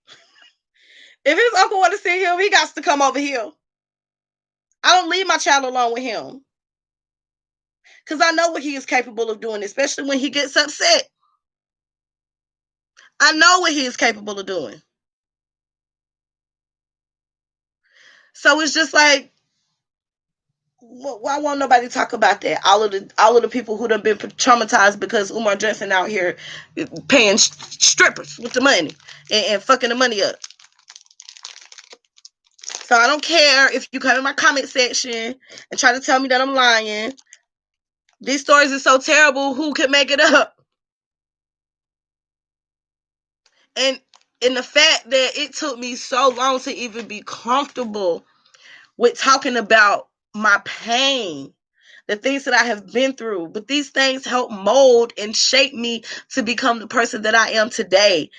If his uncle want to see him, he got to come over here. I don't leave my child alone with him because I know what he is capable of doing, especially when he gets upset. I know what he is capable of doing. So it's just like, why won't nobody talk about that? All of the people who have been traumatized because Umar Johnson out here paying strippers with the money and fucking the money up. So I don't care if you come in my comment section and try to tell me that I'm lying. These stories are so terrible. Who can make it up? And the fact that it took me so long to even be comfortable with talking about my pain, the things that I have been through, but these things help mold and shape me to become the person that I am today.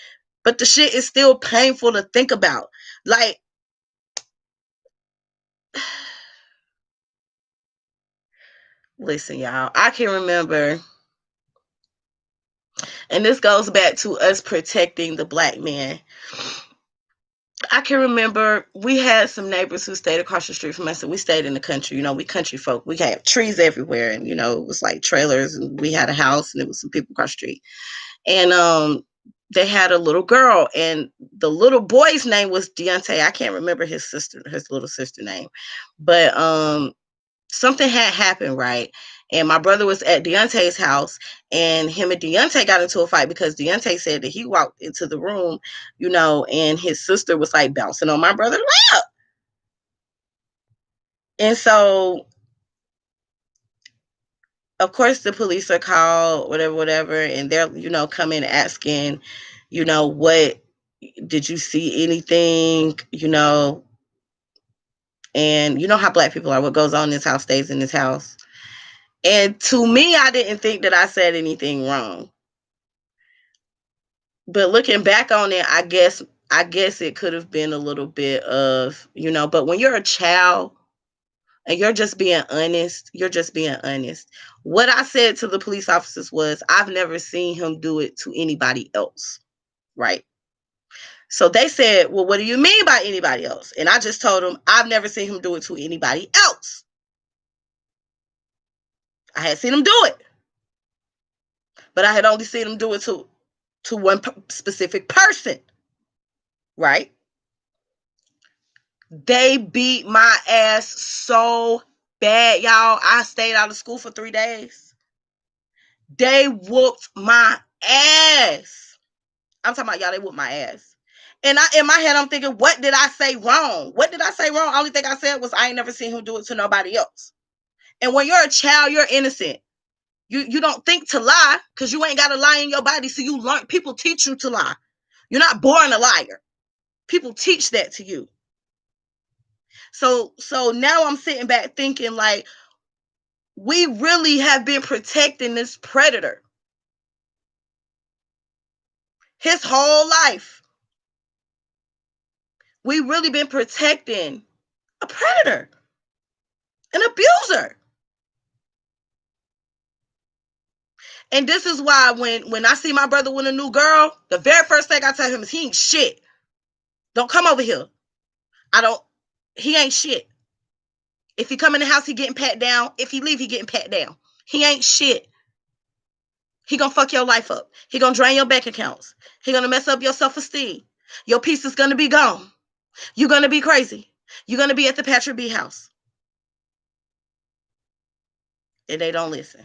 But the shit is still painful to think about. Like, listen, y'all, I can remember, and this goes back to us protecting the black man. I can remember we had some neighbors who stayed across the street from us, and we stayed in the country. You know, we country folk. We had trees everywhere, and, you know, it was like trailers, and we had a house, and it was some people across the street. And they had a little girl, and the little boy's name was Deontay. I can't remember his little sister name, but something had happened, right? And my brother was at Deontay's house, and him and Deontay got into a fight because Deontay said that he walked into the room, you know, and his sister was like bouncing on my brother's lap. And so, of course, the police are called, whatever, and they're, you know, coming asking, you know, what did you see anything, you know? And you know how black people are. What goes on in this house stays in this house. And to me, I didn't think that I said anything wrong. But looking back on it, I guess it could have been a little bit of, you know, but when you're a child and you're just being honest, you're just being honest. What I said to the police officers was, I've never seen him do it to anybody else. Right. So they said, well, what do you mean by anybody else? And I just told them, I've never seen him do it to anybody else. I had seen him do it, but I had only seen him do it to one specific person. Right. They beat my ass so bad, y'all. I stayed out of school for 3 days. They whooped my ass. I'm talking about, y'all, they whooped my ass. And in my head, I'm thinking, what did I say wrong? What did I say wrong? Only thing I said was I ain't never seen him do it to nobody else. And when you're a child, you're innocent. You don't think to lie because you ain't got a lie in your body. So you learn, people teach you to lie. You're not born a liar. People teach that to you. So now I'm sitting back thinking, like, we really have been protecting this predator his whole life. We really been protecting a predator, an abuser. And this is why when I see my brother with a new girl, the very first thing I tell him is he ain't shit. Don't come over here. He ain't shit. If he come in the house, he getting pat down. If he leave, he getting pat down. He ain't shit. He gonna fuck your life up. He gonna drain your bank accounts. He gonna mess up your self-esteem. Your peace is gonna be gone. You're gonna be crazy. You're gonna be at the Patrick B house. And they don't listen.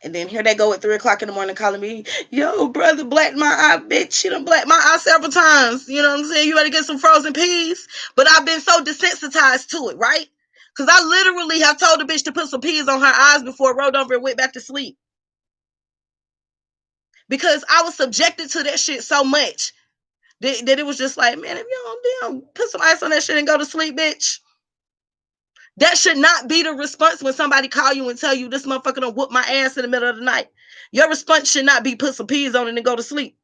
And then here they go at 3:00 in the morning calling me, yo, brother, blacked my eye, bitch. She done blacked my eye several times. You know what I'm saying? You better get some frozen peas. But I've been so desensitized to it, right? Because I literally have told the bitch to put some peas on her eyes before I rolled over and went back to sleep. Because I was subjected to that shit so much that it was just like, man, if you don't put some ice on that shit and go to sleep, bitch. That should not be the response when somebody call you and tell you this motherfucker done whoop my ass in the middle of the night. Your response should not be put some peas on it and go to sleep.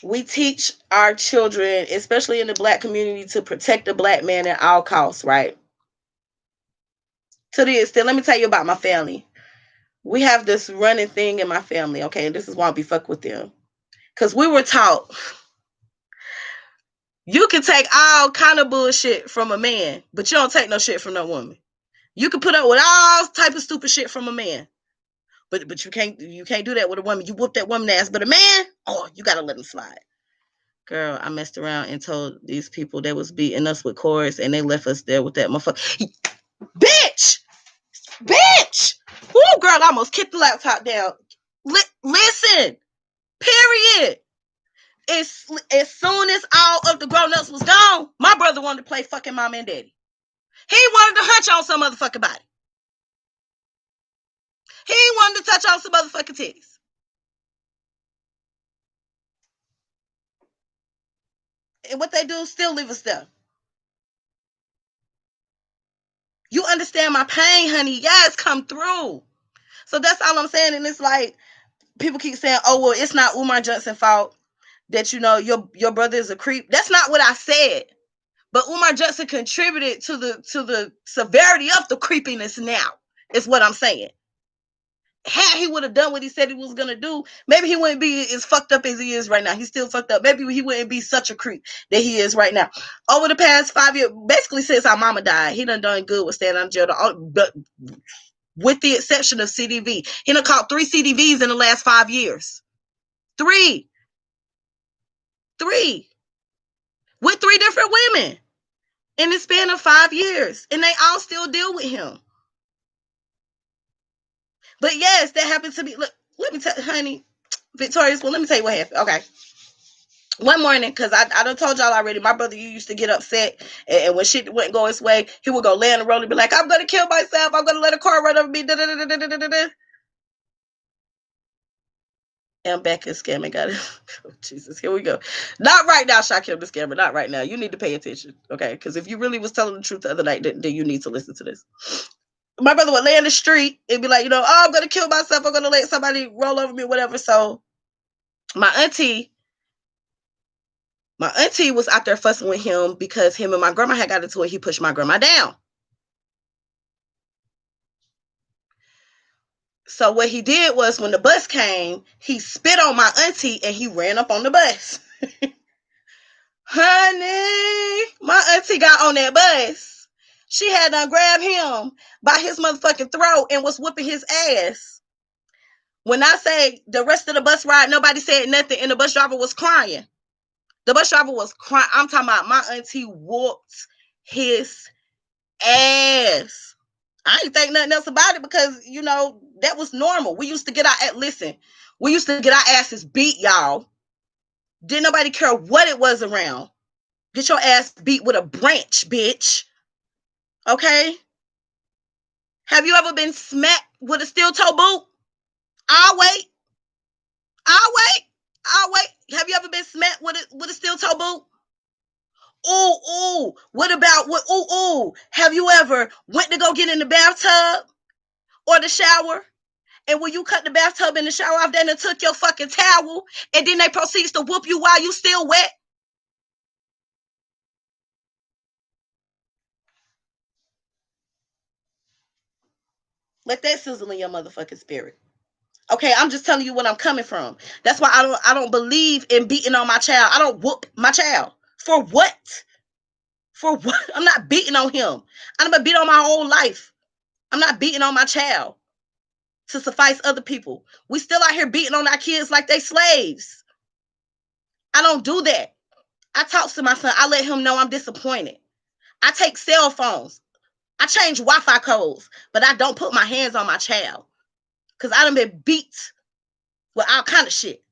We teach our children, especially in the black community, to protect the black man at all costs, right? To the extent, let me tell you about my family. We have this running thing in my family, okay? And this is why I be fuck with them. Because we were taught you can take all kind of bullshit from a man, but you don't take no shit from no woman. You can put up with all type of stupid shit from a man, but you can't do that with a woman. You whoop that woman ass, but a man, oh, you gotta let him slide. Girl, I messed around and told these people they was beating us with cords, and they left us there with that motherfucker. Bitch, bitch. Woo, girl, I almost kicked the laptop down. Listen, period. As soon as all of the grown-ups was gone, my brother wanted to play fucking mama and daddy. He wanted to hunch on some motherfucking body. He wanted to touch on some motherfucking titties. And what they do, still leave us there. You understand my pain, honey. Yes, come through. So that's all I'm saying. And it's like, people keep saying, oh, well, it's not Umar Johnson's fault that, your brother is a creep. That's not what I said. But Umar Johnson contributed to the severity of the creepiness now, is what I'm saying. Had he would have done what he said he was going to do, maybe he wouldn't be as fucked up as he is right now. He's still fucked up. Maybe he wouldn't be such a creep that he is right now. Over the past 5 years, basically since our mama died, he done good with staying out of jail. But with the exception of CDV. He done caught 3 CDVs in the last 5 years. 3. With 3 different women in the span of 5 years. And they all still deal with him. But yes, that happened to me. Look, let me tell you, honey, Victorious, well, let me tell you what happened. Okay. One morning, because I done told y'all already, my brother used to get upset, and when shit wouldn't go his way, he would go lay on the road and be like, I'm going to kill myself. I'm going to let a car run over me. And I'm back in scamming. Got it. Oh, Jesus, here we go. Not right now, Shaquille the scammer. Not right now. You need to pay attention, okay? Because if you really was telling the truth the other night, then you need to listen to this. My brother would lay in the street and be like, oh, I'm going to kill myself. I'm going to let somebody roll over me, whatever. So my auntie was out there fussing with him because him and my grandma had got into it. He pushed my grandma down. So what he did was, when the bus came, he spit on my auntie and he ran up on the bus. Honey, my auntie got on that bus. She had to grab him by his motherfucking throat and was whooping his ass. When I say the rest of the bus ride, nobody said nothing, and the bus driver was crying. The bus driver was crying. I'm talking about my auntie whooped his ass. I ain't think nothing else about it because, that was normal. We used to get our asses beat, y'all. Didn't nobody care what it was around. Get your ass beat with a branch, bitch. Okay? Have you ever been smacked with a steel toe boot? I'll wait. Have you ever been smacked with a steel toe boot? Ooh. What about what? Ooh. Have you ever went to go get in the bathtub or the shower? And when you cut the bathtub and the shower off, then they took your fucking towel and then they proceeds to whoop you while you still wet? Let that sizzle in your motherfucking spirit. Okay, I'm just telling you what I'm coming from. That's why I don't believe in beating on my child. I don't whoop my child. For what? For what? I'm not beating on him. I'm gonna beat on my whole life. I'm not beating on my child to suffice other people. We still out here beating on our kids like they slaves. I don't do that. I talk to my son. I let him know I'm disappointed. I take cell phones. I change Wi-Fi codes, but I don't put my hands on my child because I done been beat with all kind of shit.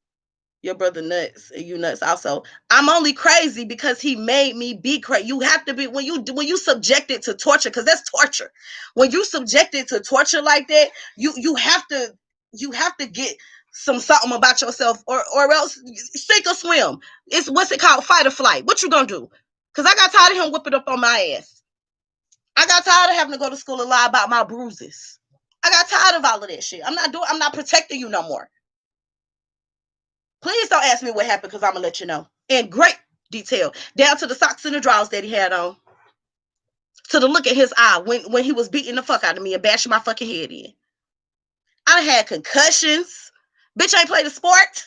Your brother nuts and you nuts also. I'm only crazy because he made me be crazy. You have to be, when you subject it to torture, because that's torture. When you subject it to torture like that, you have to get something about yourself, or else sink or swim. It's, what's it called, fight or flight. What you gonna do? Because I got tired of him whipping up on my ass. I got tired of having to go to school and lie about my bruises. I got tired of all of that shit. I'm not protecting you no more. Please don't ask me what happened because I'm going to let you know. In great detail. Down to the socks and the drawers that he had on. To the look at his eye when he was beating the fuck out of me and bashing my fucking head in. I had concussions. Bitch, I ain't played a sport.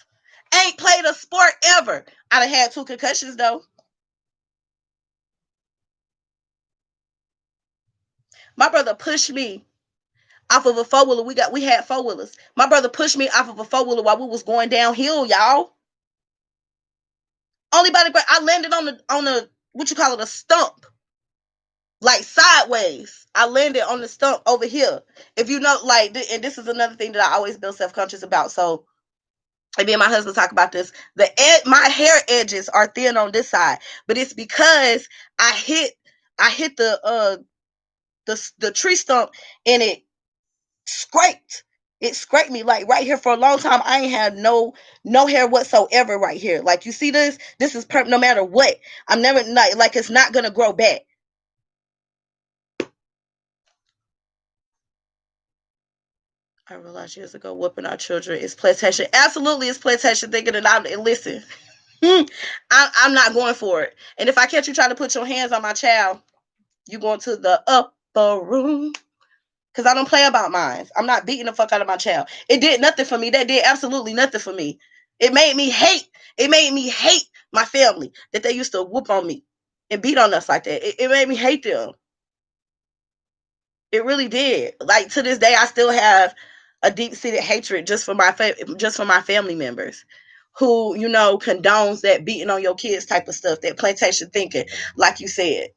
Ain't played a sport ever. I done had 2 concussions though. My brother pushed me off of a 4-wheeler. We had 4-wheelers. My brother pushed me off of a 4-wheeler while we was going downhill, y'all. Only by the I landed on the what you call it, a stump. Like sideways. I landed on the stump over here. If you know, like, and this is another thing that I always feel self-conscious about. So, and me and my husband talk about this. My hair edges are thin on this side, but it's because I hit the tree stump and it scraped. It scraped me like right here for a long time. I ain't had no hair whatsoever right here. Like you see this is no matter what. I'm never like it's not gonna grow back. I realized years ago whooping our children is PlayStation. Absolutely, it's PlayStation thinking that and listen. I'm not going for it. And if I catch you trying to put your hands on my child, you going to the upper room. Because I don't play about mine. I'm not beating the fuck out of my child. It did nothing for me. That did absolutely nothing for me. It made me hate. It made me hate my family that they used to whoop on me and beat on us like that. It made me hate them. It really did. Like to this day, I still have a deep-seated hatred just for my family members who, condones that beating on your kids type of stuff, that plantation thinking, like you said.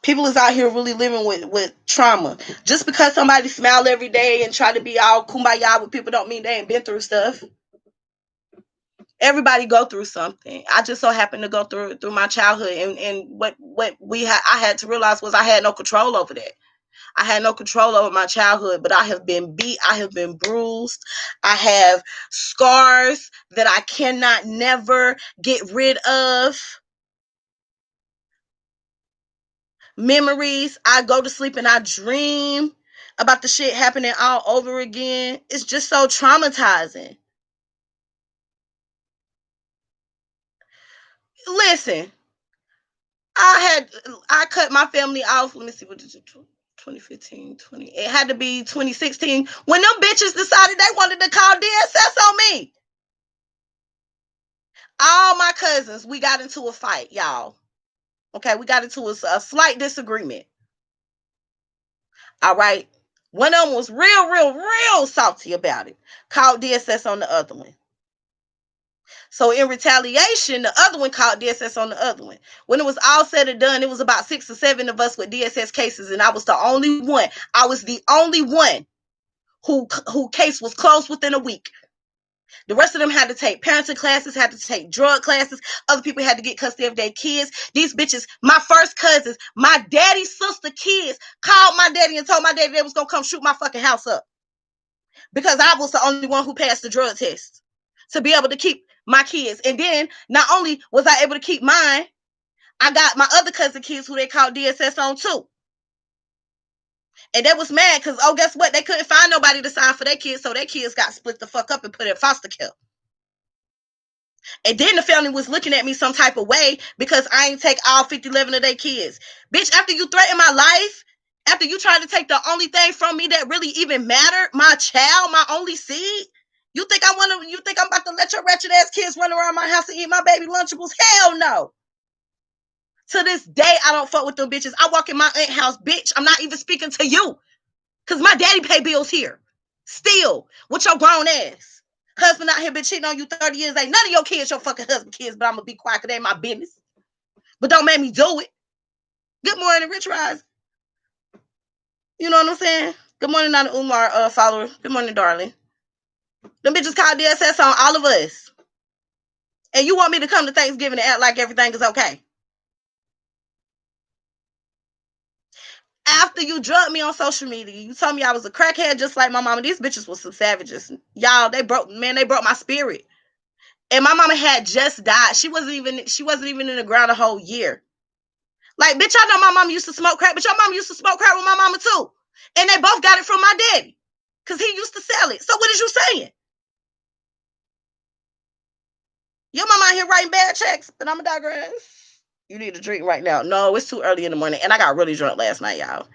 People is out here really living with trauma. Just because somebody smile every day and try to be all kumbaya with people don't mean they ain't been through stuff. Everybody go through something. I just so happened to go through my childhood, and what I had to realize was I had no control over that. I had no control over my childhood, but I have been beat. I have been bruised. I have scars that I cannot never get rid of. Memories. I go to sleep and I dream about the shit happening all over again. It's just so traumatizing. Listen, I cut my family off. Let me see, what is it? 2015, it had to be 2016 when them bitches decided they wanted to call DSS on me. All my cousins, we got into a fight, y'all. Okay, we got into a slight disagreement. All right. One of them was real salty about it. Called DSS on the other one. So in retaliation, the other one called DSS on the other one. When it was all said and done, it was about 6 or 7 of us with DSS cases, and I was the only one. I was the only one who case was closed within a week. The rest of them had to take parenting classes, had to take drug classes. Other people had to get custody of their kids. These bitches, my first cousins, my daddy's sister kids, called my daddy and told my daddy they was going to come shoot my fucking house up. Because I was the only one who passed the drug test to be able to keep my kids. And then, not only was I able to keep mine, I got my other cousin kids who they called DSS on too. And they was mad because, guess what? They couldn't find nobody to sign for their kids, so their kids got split the fuck up and put in foster care. And then the family was looking at me some type of way because I ain't take all 11 of their kids. Bitch, after you threatened my life, after you tried to take the only thing from me that really even mattered, my child, my only seed, you think I'm about to let your wretched ass kids run around my house and eat my baby Lunchables? Hell no. To this day, I don't fuck with them bitches. I walk in my aunt's house, bitch. I'm not even speaking to you. Because my daddy pay bills here. Still, with your grown ass. Husband out here been cheating on you 30 years. Ain't none of your kids your fucking husband kids, but I'm going to be quiet because they ain't my business. But don't make me do it. Good morning, Rich Rise. You know what I'm saying? Good morning, Nana Umar follower. Good morning, darling. Them bitches called DSS on all of us. And you want me to come to Thanksgiving and act like everything is okay? After you drugged me on social media, you told me I was a crackhead just like my mama. These bitches was some savages. Y'all, they broke my spirit. And my mama had just died. She wasn't even in the ground a whole year. Like, bitch, I know my mama used to smoke crack, but your mama used to smoke crack with my mama too. And they both got it from my daddy. because he used to sell it. So what is you saying? Your mama out here writing bad checks, but I'm a digress. You need a drink right now. No, it's too early in the morning, and I got really drunk last night, y'all.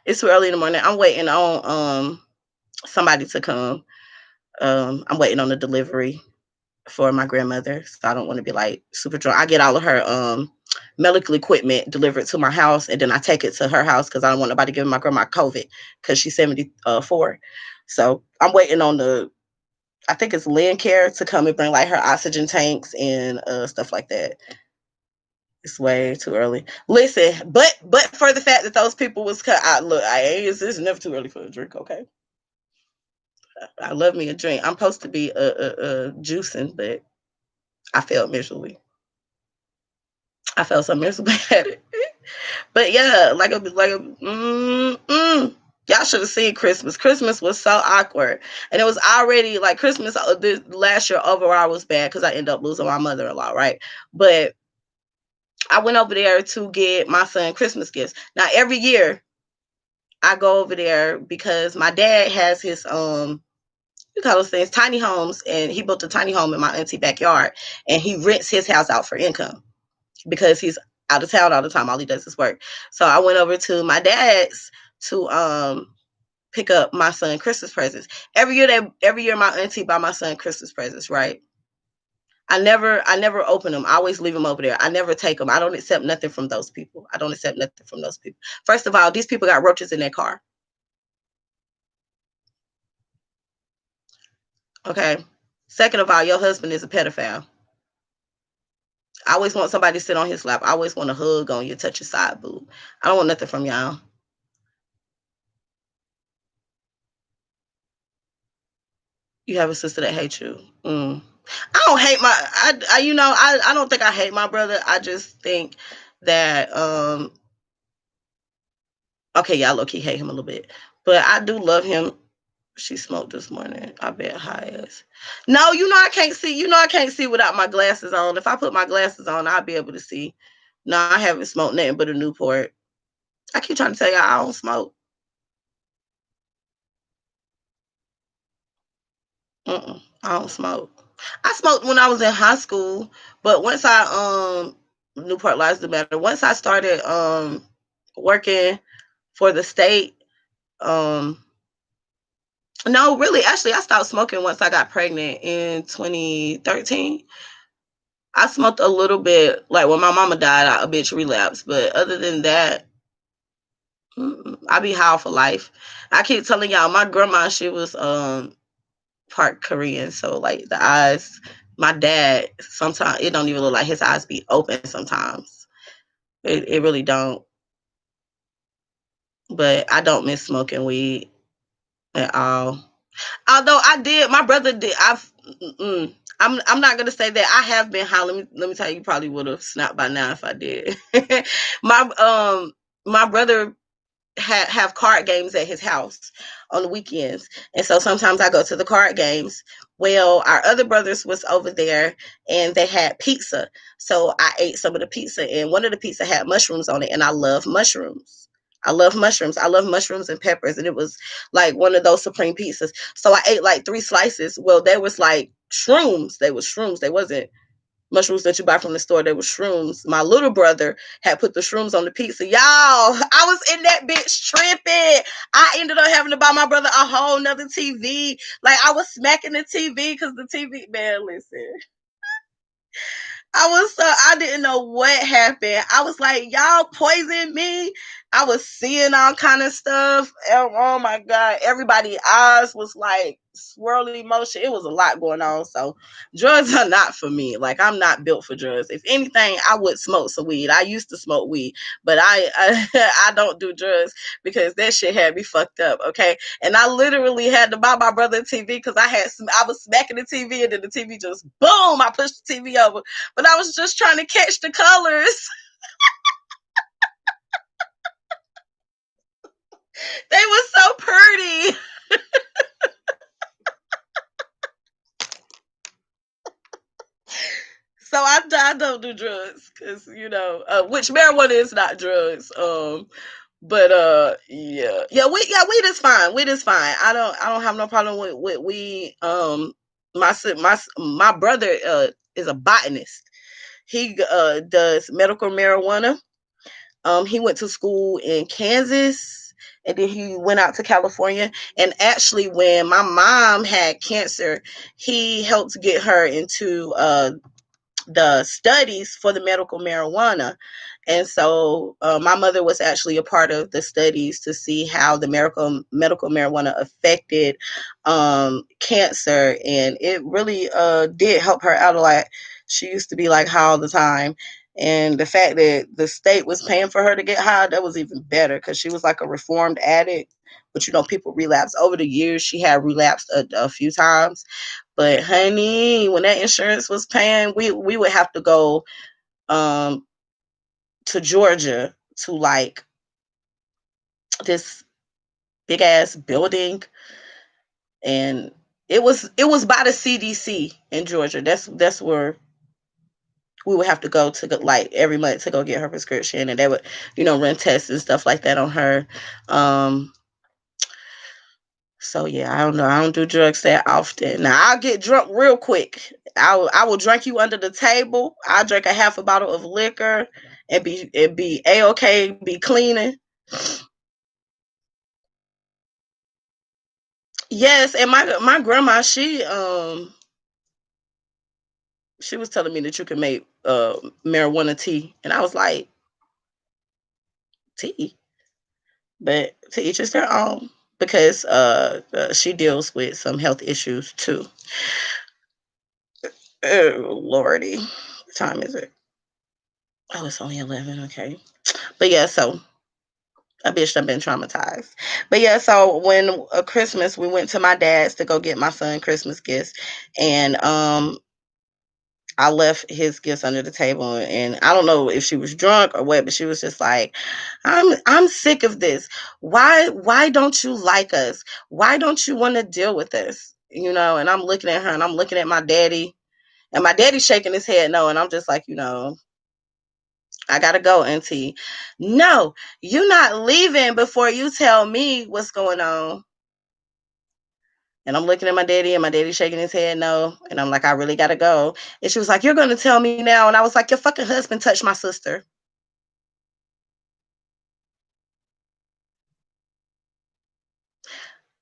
It's too early in the morning. I'm waiting on somebody to come. I'm waiting on the delivery for my grandmother, so I don't want to be like super drunk. I get all of her medical equipment delivered to my house, and then I take it to her house because I don't want nobody giving my grandma COVID because she's 74. So I'm waiting on I think it's Lynn Care to come and bring like her oxygen tanks and stuff like that. It's way too early. Listen, but for the fact that those people was cut out, look, it's never too early for a drink. Okay, I love me a drink. I'm supposed to be juicing, but I failed miserably. I felt so miserable at it. But yeah, y'all should have seen Christmas. Christmas was so awkward, and it was already like Christmas. This last year overall was bad because I ended up losing my mother-in-law, right? But I went over there to get my son Christmas gifts. Now every year I go over there because my dad has his you call those things tiny homes, and he built a tiny home in my auntie backyard, and he rents his house out for income because he's out of town all the time. All he does is work. So I went over to my dad's to pick up my son Christmas presents. Every year my auntie buy my son Christmas presents, right? I never open them. I always leave them over there. I never take them. I don't accept nothing from those people. I don't accept nothing from those people. First of all, these people got roaches in their car. Okay. Second of all, your husband is a pedophile. I always want somebody to sit on his lap. I always want a hug on you, touch your side boob. I don't want nothing from y'all. You have a sister that hates you. I don't hate I don't think I hate my brother. I just think that okay, yeah, I low key hate him a little bit, but I do love him. She smoked this morning. I bet high as. No, I can't see. I can't see without my glasses on. If I put my glasses on, I'll be able to see. No, I haven't smoked nothing but a Newport. I keep trying to tell y'all I don't smoke. I don't smoke. I smoked when I was in high school, but once I Newport lives the matter. Once I started working for the state, um no, really, actually I stopped smoking once I got pregnant in 2013. I smoked a little bit, like when my mama died, I a bitch relapsed, but other than that, I be high for life. I keep telling y'all, my grandma, she was part Korean, so like the eyes, my dad, sometimes it don't even look like his eyes be open sometimes. It really don't. But I don't miss smoking weed at all. Although I did, my brother did. I'm not gonna say that I have been high. Let me tell you, you probably would have snapped by now if I did. my my brother have card games at his house on the weekends, and so sometimes I go to the card games. Well, our other brothers was over there, and they had pizza, so I ate some of the pizza, and one of the pizza had mushrooms on it, and I love mushrooms. I love mushrooms. I love mushrooms and peppers, and it was like one of those supreme pizzas. So I ate like 3 slices. Well, they was like shrooms. They was shrooms. They wasn't mushrooms that you buy from the store. They were shrooms. My little brother had put the shrooms on the pizza. Y'all, I was in that bitch tripping. I ended up having to buy my brother a whole nother TV. Like I was smacking the TV because the TV, man, listen. I didn't know what happened. I was like, y'all poisoned me. I was seeing all kind of stuff. Oh my God. Everybody's eyes was like swirly motion. It was a lot going on. So drugs are not for me. Like I'm not built for drugs. If anything, I would smoke some weed. I used to smoke weed, but I don't do drugs because that shit had me fucked up. Okay. And I literally had to buy my brother a TV because I was smacking the TV and then the TV just boom, I pushed the TV over, but I was just trying to catch the colors. They were so pretty. So I don't do drugs because which marijuana is not drugs. But yeah, weed is fine. Weed is fine. I don't have no problem with weed. My brother is a botanist. He does medical marijuana. He went to school in Kansas, and then he went out to California. And actually, when my mom had cancer, he helped get her into the studies for the medical marijuana. And so my mother was actually a part of the studies to see how the medical marijuana affected cancer. And it really did help her out a lot. She used to be like high all the time. And the fact that the state was paying for her to get high, that was even better because she was like a reformed addict. But you know, people relapse. Over the years, she had relapsed a few times. But honey, when that insurance was paying, we would have to go um to Georgia to like this big ass building, and it was by the CDC in Georgia. That's where we would have to go to like every month to go get her prescription, and they would, run tests and stuff like that on her. Um So yeah, I don't know. I don't do drugs that often. Now I'll get drunk real quick. I will drink you under the table. I'll drink a half a bottle of liquor and be a okay, be cleaning. Yes, and my grandma, she was telling me that you can make marijuana tea, and I was like, tea, but to each is their own because she deals with some health issues too. Oh lordy, what time is it? Oh, it's only 11. Okay. But yeah, so a bitch done been traumatized. But yeah, so when Christmas, we went to my dad's to go get my son Christmas gifts, and I left his gifts under the table, and I don't know if she was drunk or what, but she was just like, I'm sick of this. Why don't you like us? Why don't you want to deal with us? And I'm looking at her, and I'm looking at my daddy, and my daddy's shaking his head no, and I'm just like, I gotta go, auntie. No, you're not leaving before you tell me what's going on. And I'm looking at my daddy, and my daddy shaking his head no. And I'm like, I really gotta go. And she was like, you're gonna tell me now. And I was like, your fucking husband touched my sister.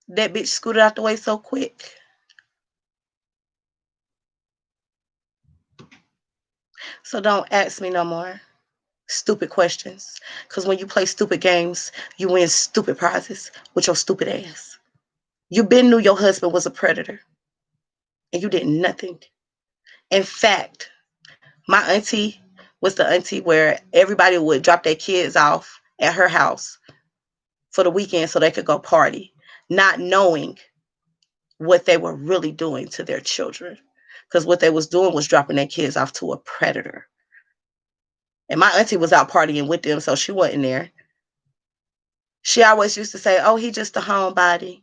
That bitch scooted out the way so quick. So don't ask me no more stupid questions. Because when you play stupid games, you win stupid prizes with your stupid ass. You been knew your husband was a predator, and you did nothing. In fact, my auntie was the auntie where everybody would drop their kids off at her house for the weekend so they could go party, not knowing what they were really doing to their children. Because what they was doing was dropping their kids off to a predator. And my auntie was out partying with them, so she wasn't there. She always used to say, oh, he just a homebody.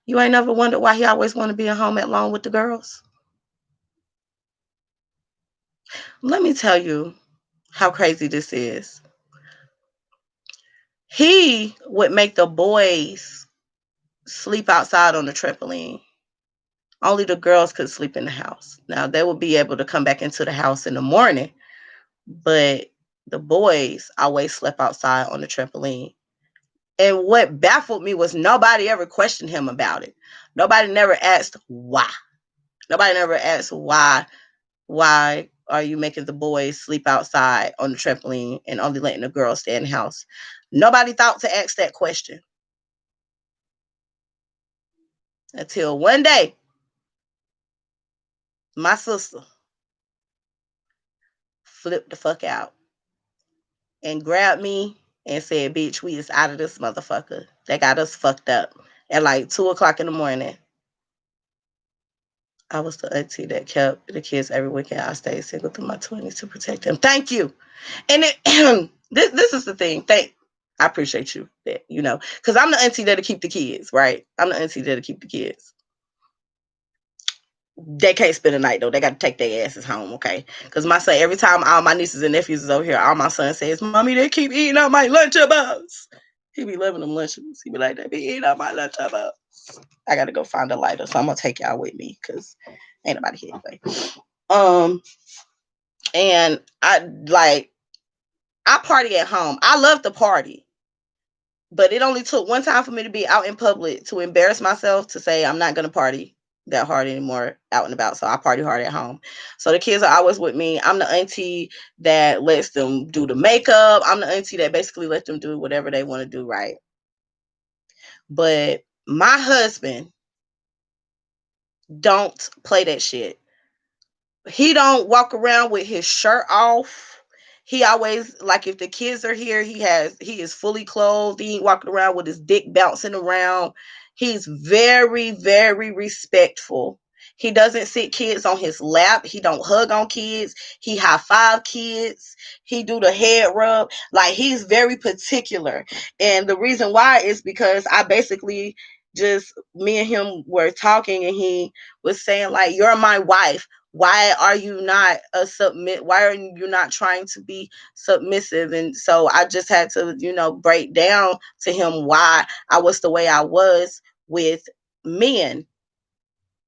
You ain't never wondered why he always want to be at home alone with the girls? Let me tell you how crazy this is. He would make the boys sleep outside on the trampoline. Only the girls could sleep in the house. Now they would be able to come back into the house in the morning, but the boys always slept outside on the trampoline. And what baffled me was nobody ever questioned him about it. Nobody never asked why. Nobody never asked why are you making the boys sleep outside on the trampoline and only letting the girls stay in the house? Nobody thought to ask that question until one day my sister flipped the fuck out and grabbed me and said, bitch, we is out of this motherfucker. They got us fucked up at like 2 o'clock in the morning. I was the auntie that kept the kids every weekend. I stayed single through my 20s to protect them. Thank you. And this is the thing. I appreciate you because I'm the auntie that'll keep the kids, right? I'm the auntie that'll keep the kids. They can't spend the night though. They got to take their asses home, okay? Because my son, every time all my nieces and nephews is over here, all my son says, "Mommy, they keep eating out my lunchables." He be loving them Lunchables. He be like, they be eating all my Lunchables. I gotta go find a lighter, so I'm gonna take y'all with me because ain't nobody here anyway. Um, and I party at home. I love to party, but it only took one time for me to be out in public to embarrass myself to say I'm not gonna party that hard anymore out and about. So I party hard at home. So the kids are always with me. I'm the auntie that lets them do the makeup. I'm the auntie that basically lets them do whatever they want to do, right? But my husband don't play that shit. He don't walk around with his shirt off. He always, like, if the kids are here, he is fully clothed. He ain't walking around with his dick bouncing around. He's very, very respectful. He doesn't sit kids on his lap. He don't hug on kids. He high five kids. He do the head rub. Like, he's very particular. And the reason why is because I basically just, me and him were talking, and he was saying, like, you're my wife. Why are you not why are you not trying to be submissive? And so I just had to, break down to him why I was the way I was with men,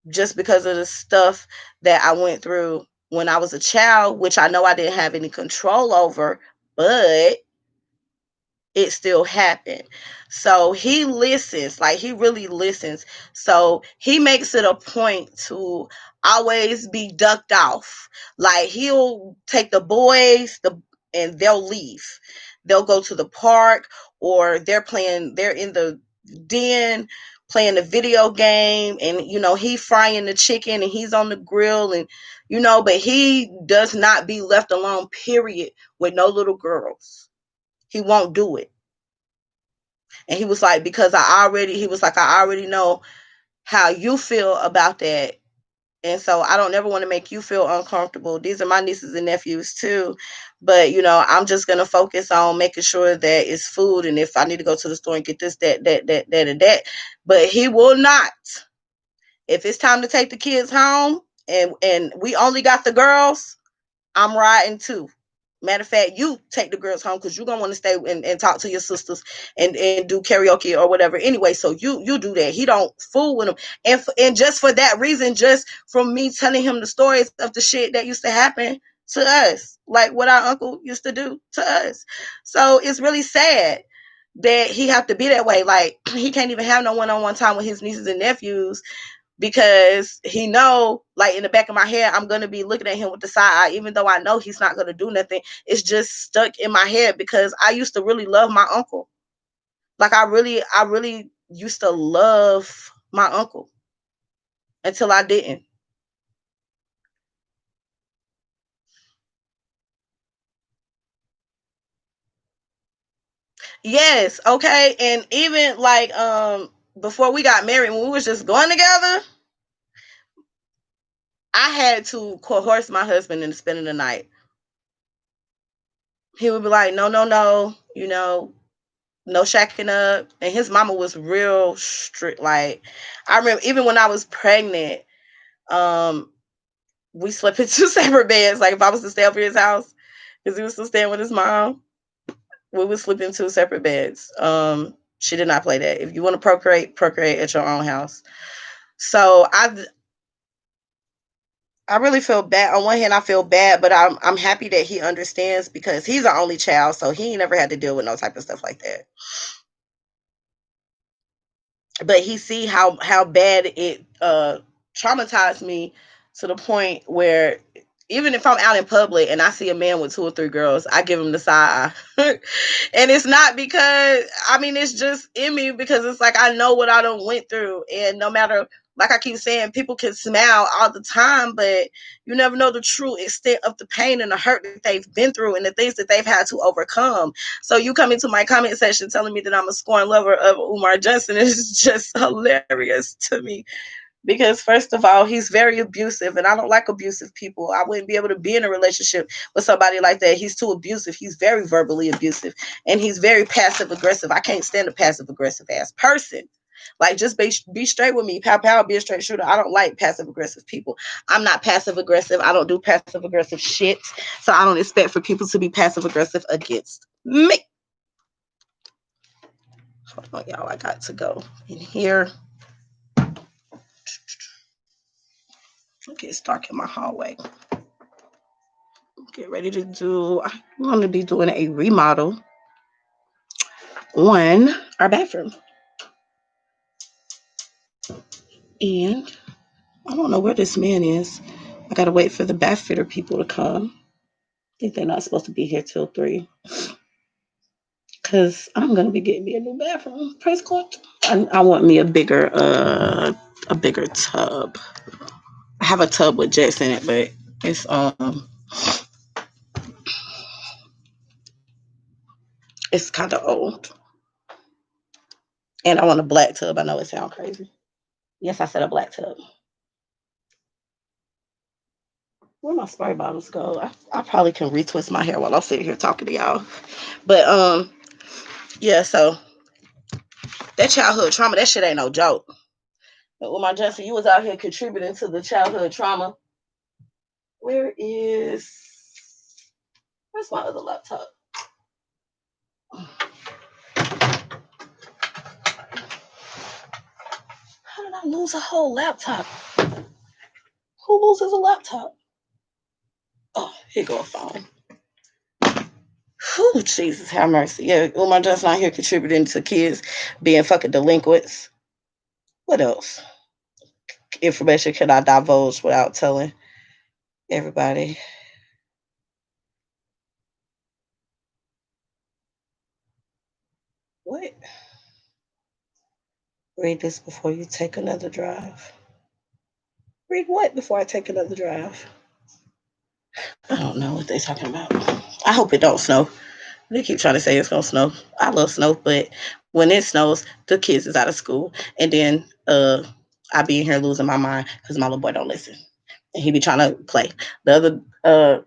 just because of the stuff that I went through when I was a child, which I know I didn't have any control over, but it still happened. So he listens, like, he really listens. So he makes it a point to always be ducked off. Like, he'll take the boys, and they'll leave. They'll go to the park, or they're in the den playing the video game, and he frying the chicken and he's on the grill, and but he does not be left alone, period, with no little girls. He won't do it. And he was like, because I already know how you feel about that. And so I don't never want to make you feel uncomfortable. These are my nieces and nephews too. But, I'm just going to focus on making sure that it's food. And if I need to go to the store and get this, that, and that. But he will not. If it's time to take the kids home and we only got the girls, I'm riding too. Matter of fact, you take the girls home because you're gonna want to stay and talk to your sisters and do karaoke or whatever. Anyway, so you do that. He don't fool with them, and just for that reason, just from me telling him the stories of the shit that used to happen to us, like what our uncle used to do to us. So it's really sad that he have to be that way. Like, he can't even have no one-on-one time with his nieces and nephews because he know, like, in the back of my head, I'm gonna be looking at him with the side eye, even though I know he's not gonna do nothing. It's just stuck in my head because I used to really love my uncle. Like, I really used to love my uncle until I didn't. Yes, okay, and even like before we got married, when we was just going together, I had to coerce my husband into spending the night. He would be like, no, no, no, no shacking up. And his mama was real strict. Like, I remember even when I was pregnant, um, we slept in two separate beds. Like, if I was to stay over his house, because he was still staying with his mom, we would sleep in two separate beds. She did not play that. If you want to procreate at your own house. So I really feel bad. On one hand, I feel bad, but I'm happy that he understands because he's the only child, so he never had to deal with no type of stuff like that. But he see how bad it traumatized me to the point where even if I'm out in public and I see a man with two or three girls, I give him the side eye. And it's not because, I mean, it's just in me because it's like I know what I done went through. And no matter, like I keep saying, people can smile all the time, but you never know the true extent of the pain and the hurt that they've been through and the things that they've had to overcome. So you come into my comment section telling me that I'm a scorn lover of Umar Johnson is just hilarious to me. Because first of all, he's very abusive, and I don't like abusive people. I wouldn't be able to be in a relationship with somebody like that. He's too abusive. He's very verbally abusive, and he's very passive aggressive. I can't stand a passive aggressive ass person. Like, just be straight with me. Pow pow, be a straight shooter. I don't like passive aggressive people. I'm not passive aggressive. I don't do passive aggressive shit. So I don't expect for people to be passive aggressive against me. Hold on, y'all. I got to go in here. It's dark in my hallway. Get ready to do. I'm going to be doing a remodel on our bathroom. And I don't know where this man is. I got to wait for the bath fitter people to come. I think they're not supposed to be here till 3. Because I'm going to be getting me a new bathroom. Praise God. I want me a bigger tub. I have a tub with jets in it, but it's kind of old. And I want a black tub. I know it sounds crazy. Yes, I said a black tub. Where my spray bottles go? I probably can retwist my hair while I'm sitting here talking to y'all. But yeah, so that childhood trauma, that shit ain't no joke. But with my Justin, you was out here contributing to the childhood trauma. Where's my other laptop? How did I lose a whole laptop? Who loses a laptop? Oh, here go a phone. Whew, Jesus, have mercy. Yeah, my Justin out here contributing to kids being fucking delinquents. What else? Information can I divulge without telling everybody? What? Read this before you take another drive. Read what before I take another drive? I don't know what they're talking about. I hope it don't snow. They keep trying to say it's gonna snow. I love snow, but when it snows, the kids is out of school, and then I be in here losing my mind because my little boy don't listen, and he be trying to play. The other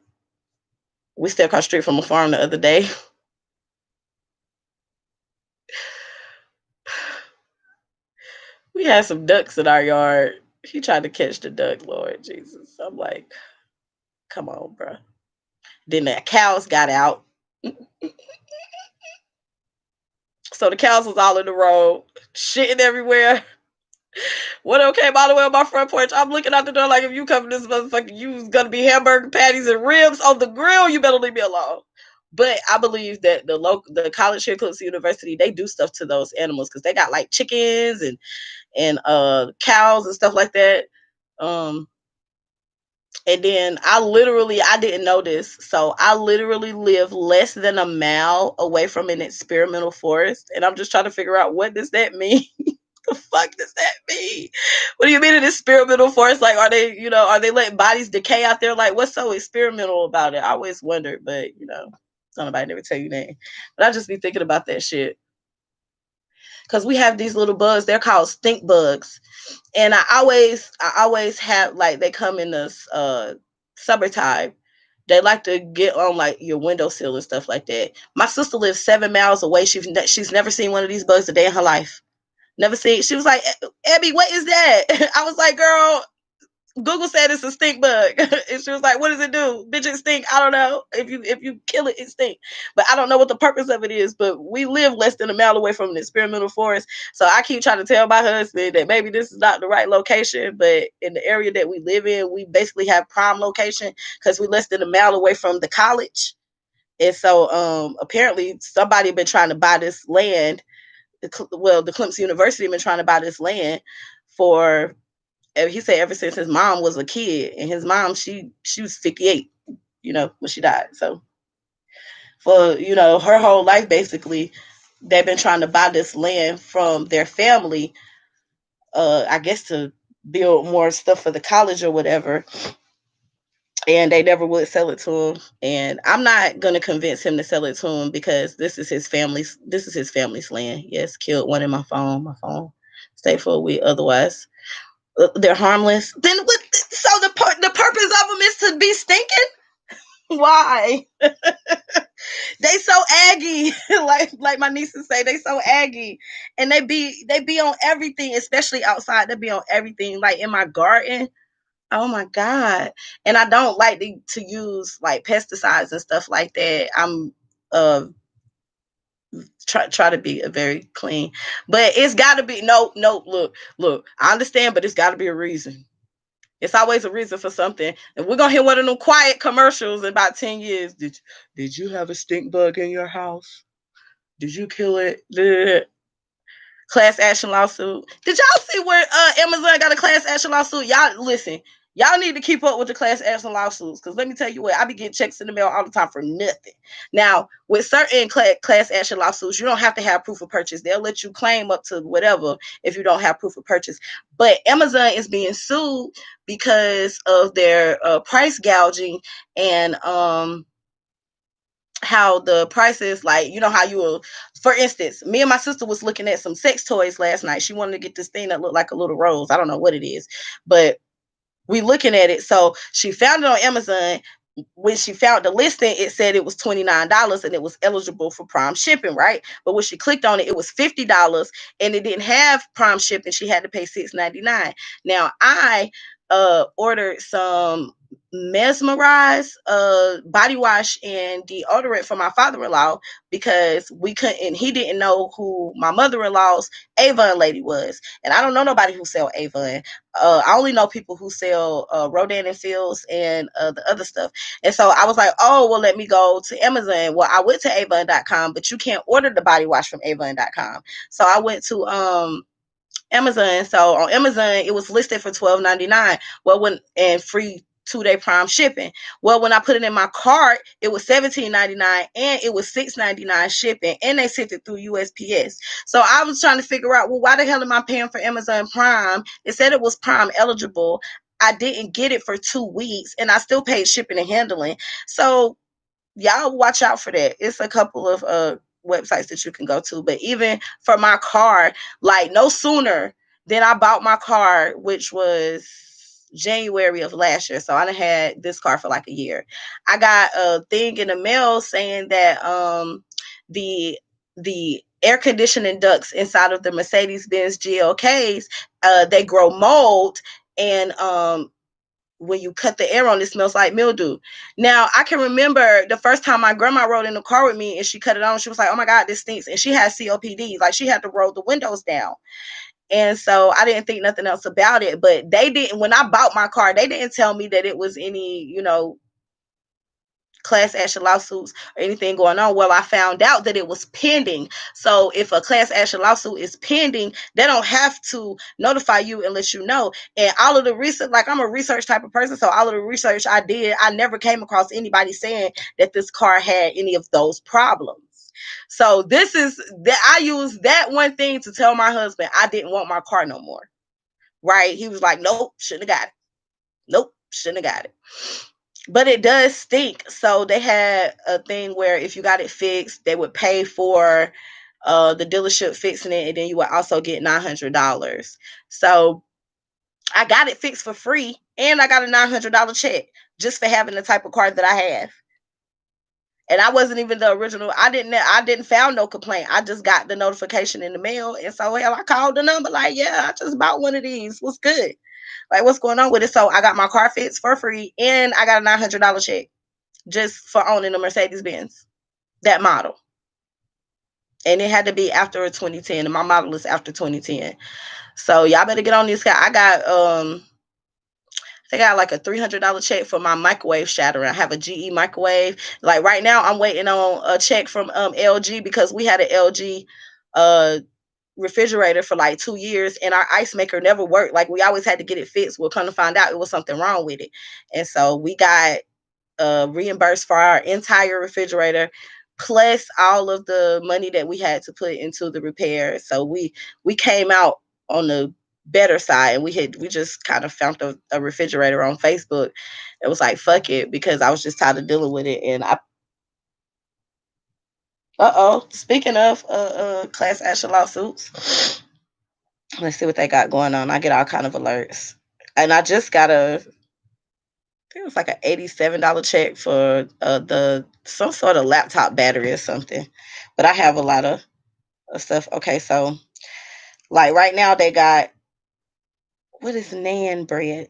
we stepped across the street from a farm the other day. We had some ducks in our yard. He tried to catch the duck, Lord Jesus. I'm like, come on, bro. Then the cows got out. So the cows was all in the road, shitting everywhere. One of them came all the way on my front porch. I'm looking out the door like, if you come to this motherfucker, you's gonna be hamburger patties and ribs on the grill. You better leave me alone. But I believe that the college here, Clemson University, they do stuff to those animals because they got like chickens and cows and stuff like that. And then I didn't know this. So I literally live less than a mile away from an experimental forest. And I'm just trying to figure out, what does that mean? The fuck does that mean? What do you mean an experimental forest? Like, are they letting bodies decay out there? Like, what's so experimental about it? I always wondered, but nobody never tell you that. But I just be thinking about that shit. Because we have these little bugs, they're called stink bugs. And I always have, like, they come in this summertime. They like to get on like your windowsill and stuff like that. My sister lives 7 miles away. She's never seen one of these bugs a day in her life. Never seen. She was like, Abby, what is that? I was like, girl, Google said it's a stink bug. And she was like, what does it do? Bitch, it stink. I don't know. If you kill it, it stink. But I don't know what the purpose of it is. But we live less than a mile away from an experimental forest. So I keep trying to tell my husband that maybe this is not the right location. But in the area that we live in, we basically have prime location because we're less than a mile away from the college. And so apparently somebody been trying to buy this land. The Clemson University been trying to buy this land for, he said, ever since his mom was a kid, and his mom, she was 58, when she died. So for, her whole life, basically, they've been trying to buy this land from their family, I guess to build more stuff for the college or whatever. And they never would sell it to him. And I'm not going to convince him to sell it to him because this is his family's land. Yes, killed one in my phone. My phone stay for a week. Otherwise, they're harmless. Then what? So the purpose of them is to be stinking? Why? They so aggy. like my nieces say, they so aggy. And they be on everything, especially outside. They be on everything. Like in my garden. Oh my God. And I don't like to use like pesticides and stuff like that. I'm try to be a very clean. But it's got to be no. Look. I understand, but it's got to be a reason. It's always a reason for something. And we're gonna hear one of them quiet commercials in about 10 years. Did you have a stink bug in your house? Did you kill it? Class action lawsuit. Did y'all see where Amazon got a class action lawsuit? Y'all listen. Y'all need to keep up with the class action lawsuits because let me tell you what, I be getting checks in the mail all the time for nothing. Now, with certain class action lawsuits, you don't have to have proof of purchase. They'll let you claim up to whatever if you don't have proof of purchase. But Amazon is being sued because of their price gouging and how the prices, like, you know how you will, for instance, me and my sister was looking at some sex toys last night. She wanted to get this thing that looked like a little rose. I don't know what it is, but we looking at it. So she found it on Amazon. When she found the listing, it said it was $29 and it was eligible for prime shipping, right? But when she clicked on it, it was $50 and it didn't have prime shipping. She had to pay $6.99. Now I ordered some mesmerized body wash and deodorant for my father-in-law because we couldn't, he didn't know who my mother-in-law's Avon lady was, and I don't know nobody who sell Avon. I only know people who sell Rodan and Fields and the other stuff. And so I was like, oh, well, let me go to Amazon. Well, I went to Avon.com, but you can't order the body wash from Avon.com. So I went to Amazon. So on Amazon, it was listed for $12.99. Well, and free 2-day prime shipping. Well, when I put it in my cart, it was $17.99 and it was $6.99 shipping, and they sent it through USPS. So I was trying to figure out, well, why the hell am I paying for Amazon Prime? It said it was Prime eligible. I didn't get it for 2 weeks, and I still paid shipping and handling. So y'all watch out for that. It's a couple of websites that you can go to. But even for my car, like no sooner than I bought my car, which was January of last year. So I done had this car for like a year. I got a thing in the mail saying that the air conditioning ducts inside of the Mercedes-Benz GLKs, they grow mold, and when you cut the air on, it smells like mildew. Now, I can remember the first time my grandma rode in the car with me and she cut it on, she was like, oh my God, this stinks. And she had COPD. Like, she had to roll the windows down. And so I didn't think nothing else about it. But they didn't, when I bought my car, they didn't tell me that it was any, class action lawsuits or anything going on. Well, I found out that it was pending. So if a class action lawsuit is pending, they don't have to notify you unless you know. And all of the research, like, I'm a research type of person, so all of the research I did, I never came across anybody saying that this car had any of those problems. So this is that I used that one thing to tell my husband I didn't want my car no more. Right? He was like, nope, shouldn't have got it. Nope, shouldn't have got it. But it does stink. So they had a thing where if you got it fixed, they would pay for the dealership fixing it, and then you would also get $900. So I got it fixed for free, and I got a $900 check just for having the type of car that I have. And I wasn't even the original. I didn't found no complaint. I just got the notification in the mail, and so hell, I called the number like, yeah, I just bought one of these. What's good? Like, what's going on with it? So I got my car fixed for free, and I got a $900 check just for owning a Mercedes Benz, that model. And it had to be after 2010, and my model is after 2010. So y'all better get on this guy. I got like a $300 check for my microwave shattering. I have a GE microwave. Like right now, I'm waiting on a check from LG because we had an LG refrigerator for like 2 years, and our ice maker never worked. Like, we always had to get it fixed. We'll come to find out it was something wrong with it, and so we got reimbursed for our entire refrigerator, plus all of the money that we had to put into the repair. So we came out on the better side, and we just kind of found a refrigerator on Facebook. It was like, fuck it, because I was just tired of dealing with it. And speaking of class action lawsuits, let's see what they got going on. I get all kind of alerts, and I just got it was like an $87 check for some sort of laptop battery or something. But I have a lot of stuff. Okay, so like right now they got, what is Nan bread?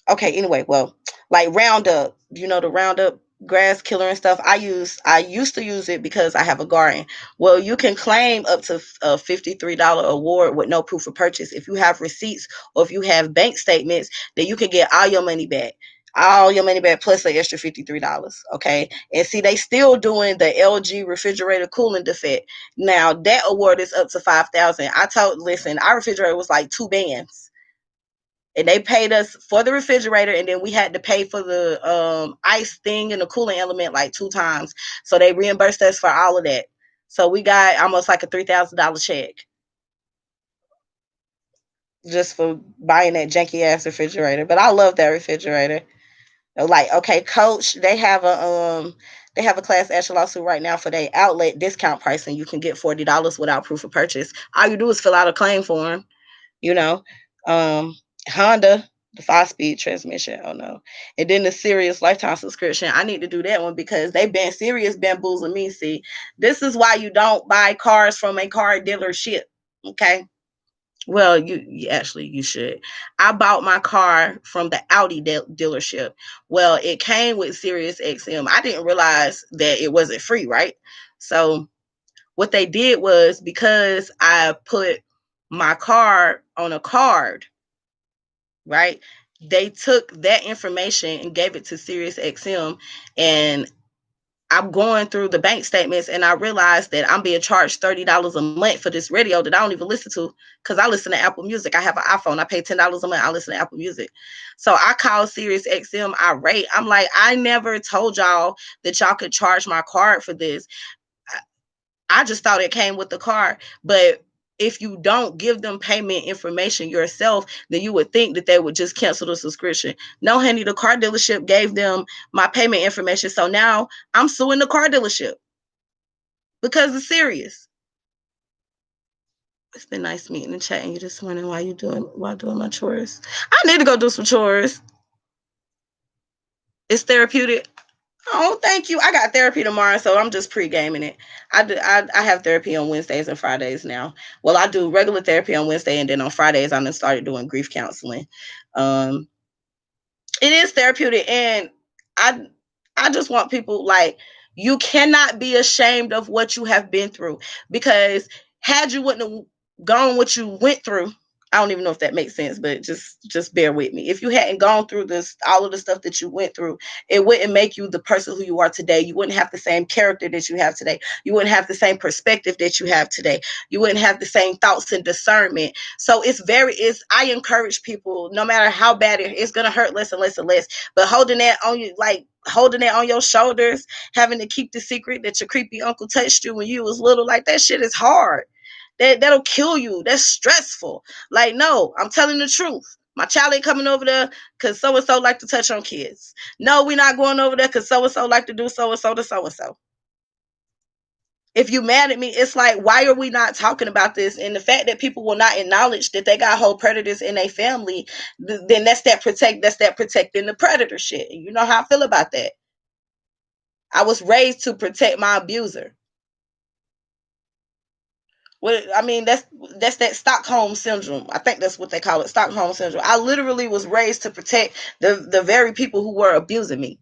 Okay, anyway, well, like Roundup, the Roundup grass killer and stuff. I used to use it because I have a garden. Well, you can claim up to a $53 award with no proof of purchase. If you have receipts or if you have bank statements, then you can get all your money back. All your money back plus an extra $53. Okay. And see, they still doing the LG refrigerator cooling defect. Now that award is up to 5,000. Listen, our refrigerator was like 2 bands, and they paid us for the refrigerator, and then we had to pay for the ice thing and the cooling element like 2 times. So they reimbursed us for all of that. So we got almost like a $3,000 check just for buying that janky ass refrigerator. But I love that refrigerator. Like, okay, Coach, they have a class action lawsuit right now for their outlet discount pricing. You can get $40 without proof of purchase. All you do is fill out a claim form. You know, um, Honda, the 5-speed transmission. Oh no. And then the Sirius lifetime subscription. I need to do that one because they've been serious bamboozling me. See, this is why you don't buy cars from a car dealership. Okay. Well, you should. I bought my car from the Audi dealership. Well, it came with Sirius XM. I didn't realize that it wasn't free, right? So what they did was, because I put my car on a card, right? They took that information and gave it to Sirius XM, and I'm going through the bank statements and I realized that I'm being charged $30 a month for this radio that I don't even listen to, because I listen to Apple Music. I have an iPhone. I pay $10 a month. I listen to Apple Music. So I called Sirius XM irate. I'm like, I never told y'all that y'all could charge my card for this. I just thought it came with the car. But if you don't give them payment information yourself, then you would think that they would just cancel the subscription. No, honey, the car dealership gave them my payment information. So now I'm suing the car dealership because it's serious. It's been nice meeting and chatting you this morning while doing my chores. I need to go do some chores. It's therapeutic. Oh, thank you. I got therapy tomorrow, so I'm just pre-gaming it. I have therapy on Wednesdays and Fridays now. Well, I do regular therapy on Wednesday, and then on Fridays I started doing grief counseling. Um, it is therapeutic, and I I just want people, like, you cannot be ashamed of what you have been through, because had you wouldn't have gone what you went through, I don't even know if that makes sense, but just bear with me. If you hadn't gone through this, all of the stuff that you went through, it wouldn't make you the person who you are today. You wouldn't have the same character that you have today. You wouldn't have the same perspective that you have today. You wouldn't have the same thoughts and discernment. So I encourage people, no matter how bad it's gonna hurt less and less and less, but holding that on your shoulders, having to keep the secret that your creepy uncle touched you when you was little, like, that shit is hard. That'll kill you. That's stressful. Like, no, I'm telling the truth. My child ain't coming over there because so and so like to touch on kids. No, we're not going over there because so and so like to do so and so to so and so. If you mad at me, it's like, why are we not talking about this? And the fact that people will not acknowledge that they got whole predators in their family, then that's that protecting the predator shit. You know how I feel about that. I was raised to protect my abuser. Well, I mean, that's that Stockholm syndrome. I think that's what they call it, Stockholm syndrome. I literally was raised to protect the very people who were abusing me.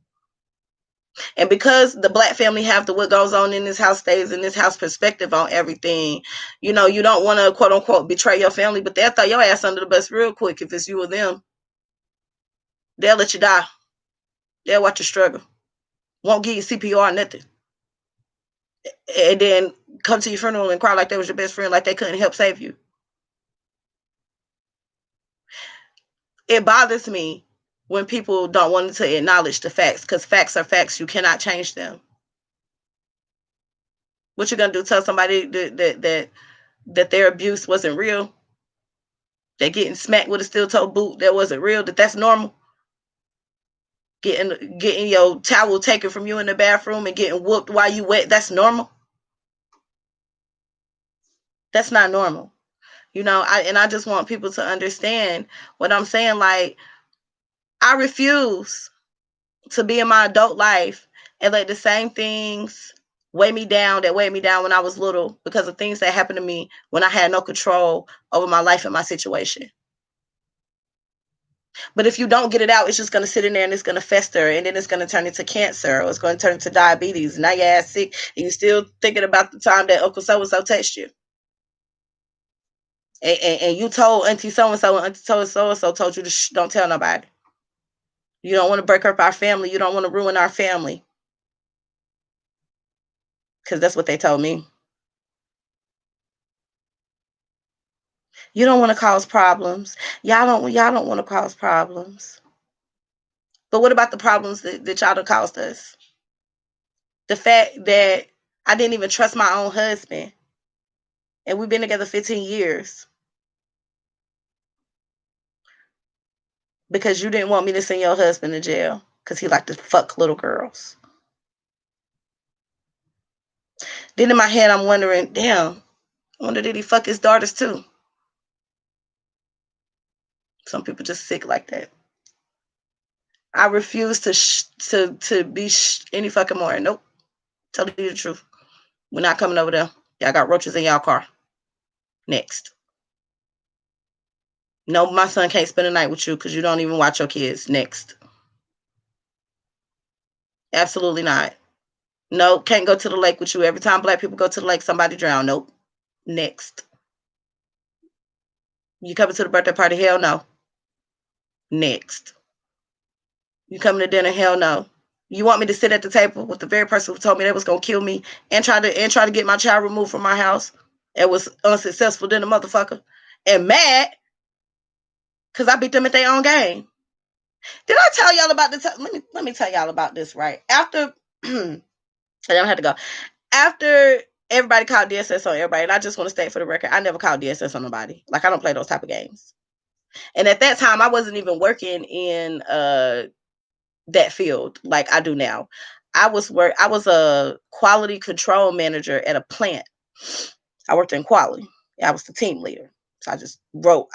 And because the black family have what goes on in this house stays in this house perspective on everything, you don't want to quote unquote betray your family, but they'll throw your ass under the bus real quick if it's you or them. They'll let you die. They'll watch you struggle. Won't give you CPR or nothing. And then come to your funeral and cry like they was your best friend, like they couldn't help save you. It bothers me when people don't want to acknowledge the facts, because facts are facts. You cannot change them. What you gonna do? Tell somebody that their abuse wasn't real? They're getting smacked with a steel toe boot that wasn't real? That's normal? Getting your towel taken from you in the bathroom and getting whooped while you wet? That's normal? That's not normal. I just want people to understand what I'm saying. Like, I refuse to be in my adult life and let the same things weigh me down that weighed me down when I was little, because of things that happened to me when I had no control over my life and my situation. But if you don't get it out, it's just going to sit in there and it's going to fester, and then it's going to turn into cancer, or it's going to turn into diabetes. And now your ass sick, and you're still thinking about the time that Uncle so-and-so touched you. And you told Auntie so-and-so, and Auntie so-and-so told you to don't tell nobody. You don't want to break up our family. You don't want to ruin our family. Because that's what they told me. You don't want to cause problems. Y'all don't want to cause problems. But what about the problems that y'all done caused us? The fact that I didn't even trust my own husband. And we've been together 15 years. Because you didn't want me to send your husband to jail. Because he liked to fuck little girls. Then in my head, I'm wondering, damn, I wonder did he fuck his daughters too? Some people just sick like that. I refuse to be any fucking more. Nope. Tell you the truth. We're not coming over there. Y'all got roaches in y'all car. Next. No, my son can't spend the night with you because you don't even watch your kids. Next. Absolutely not. Nope, can't go to the lake with you. Every time black people go to the lake, somebody drown. Nope. Next. You coming to the birthday party? Hell no. Next. You coming to dinner? Hell no. You want me to sit at the table with the very person who told me they was gonna kill me and try to get my child removed from my house? It was unsuccessful than a motherfucker. And mad because I beat them at their own game. Did I tell y'all about this? Let me tell y'all about this, right? After I don't have to go. After everybody called DSS on everybody, and I just want to state for the record, I never called DSS on nobody. Like, I don't play those type of games. And at that time, I wasn't even working in that field like I do now. I was a quality control manager at a plant. I worked in quality. I was the team leader. So I just wrote.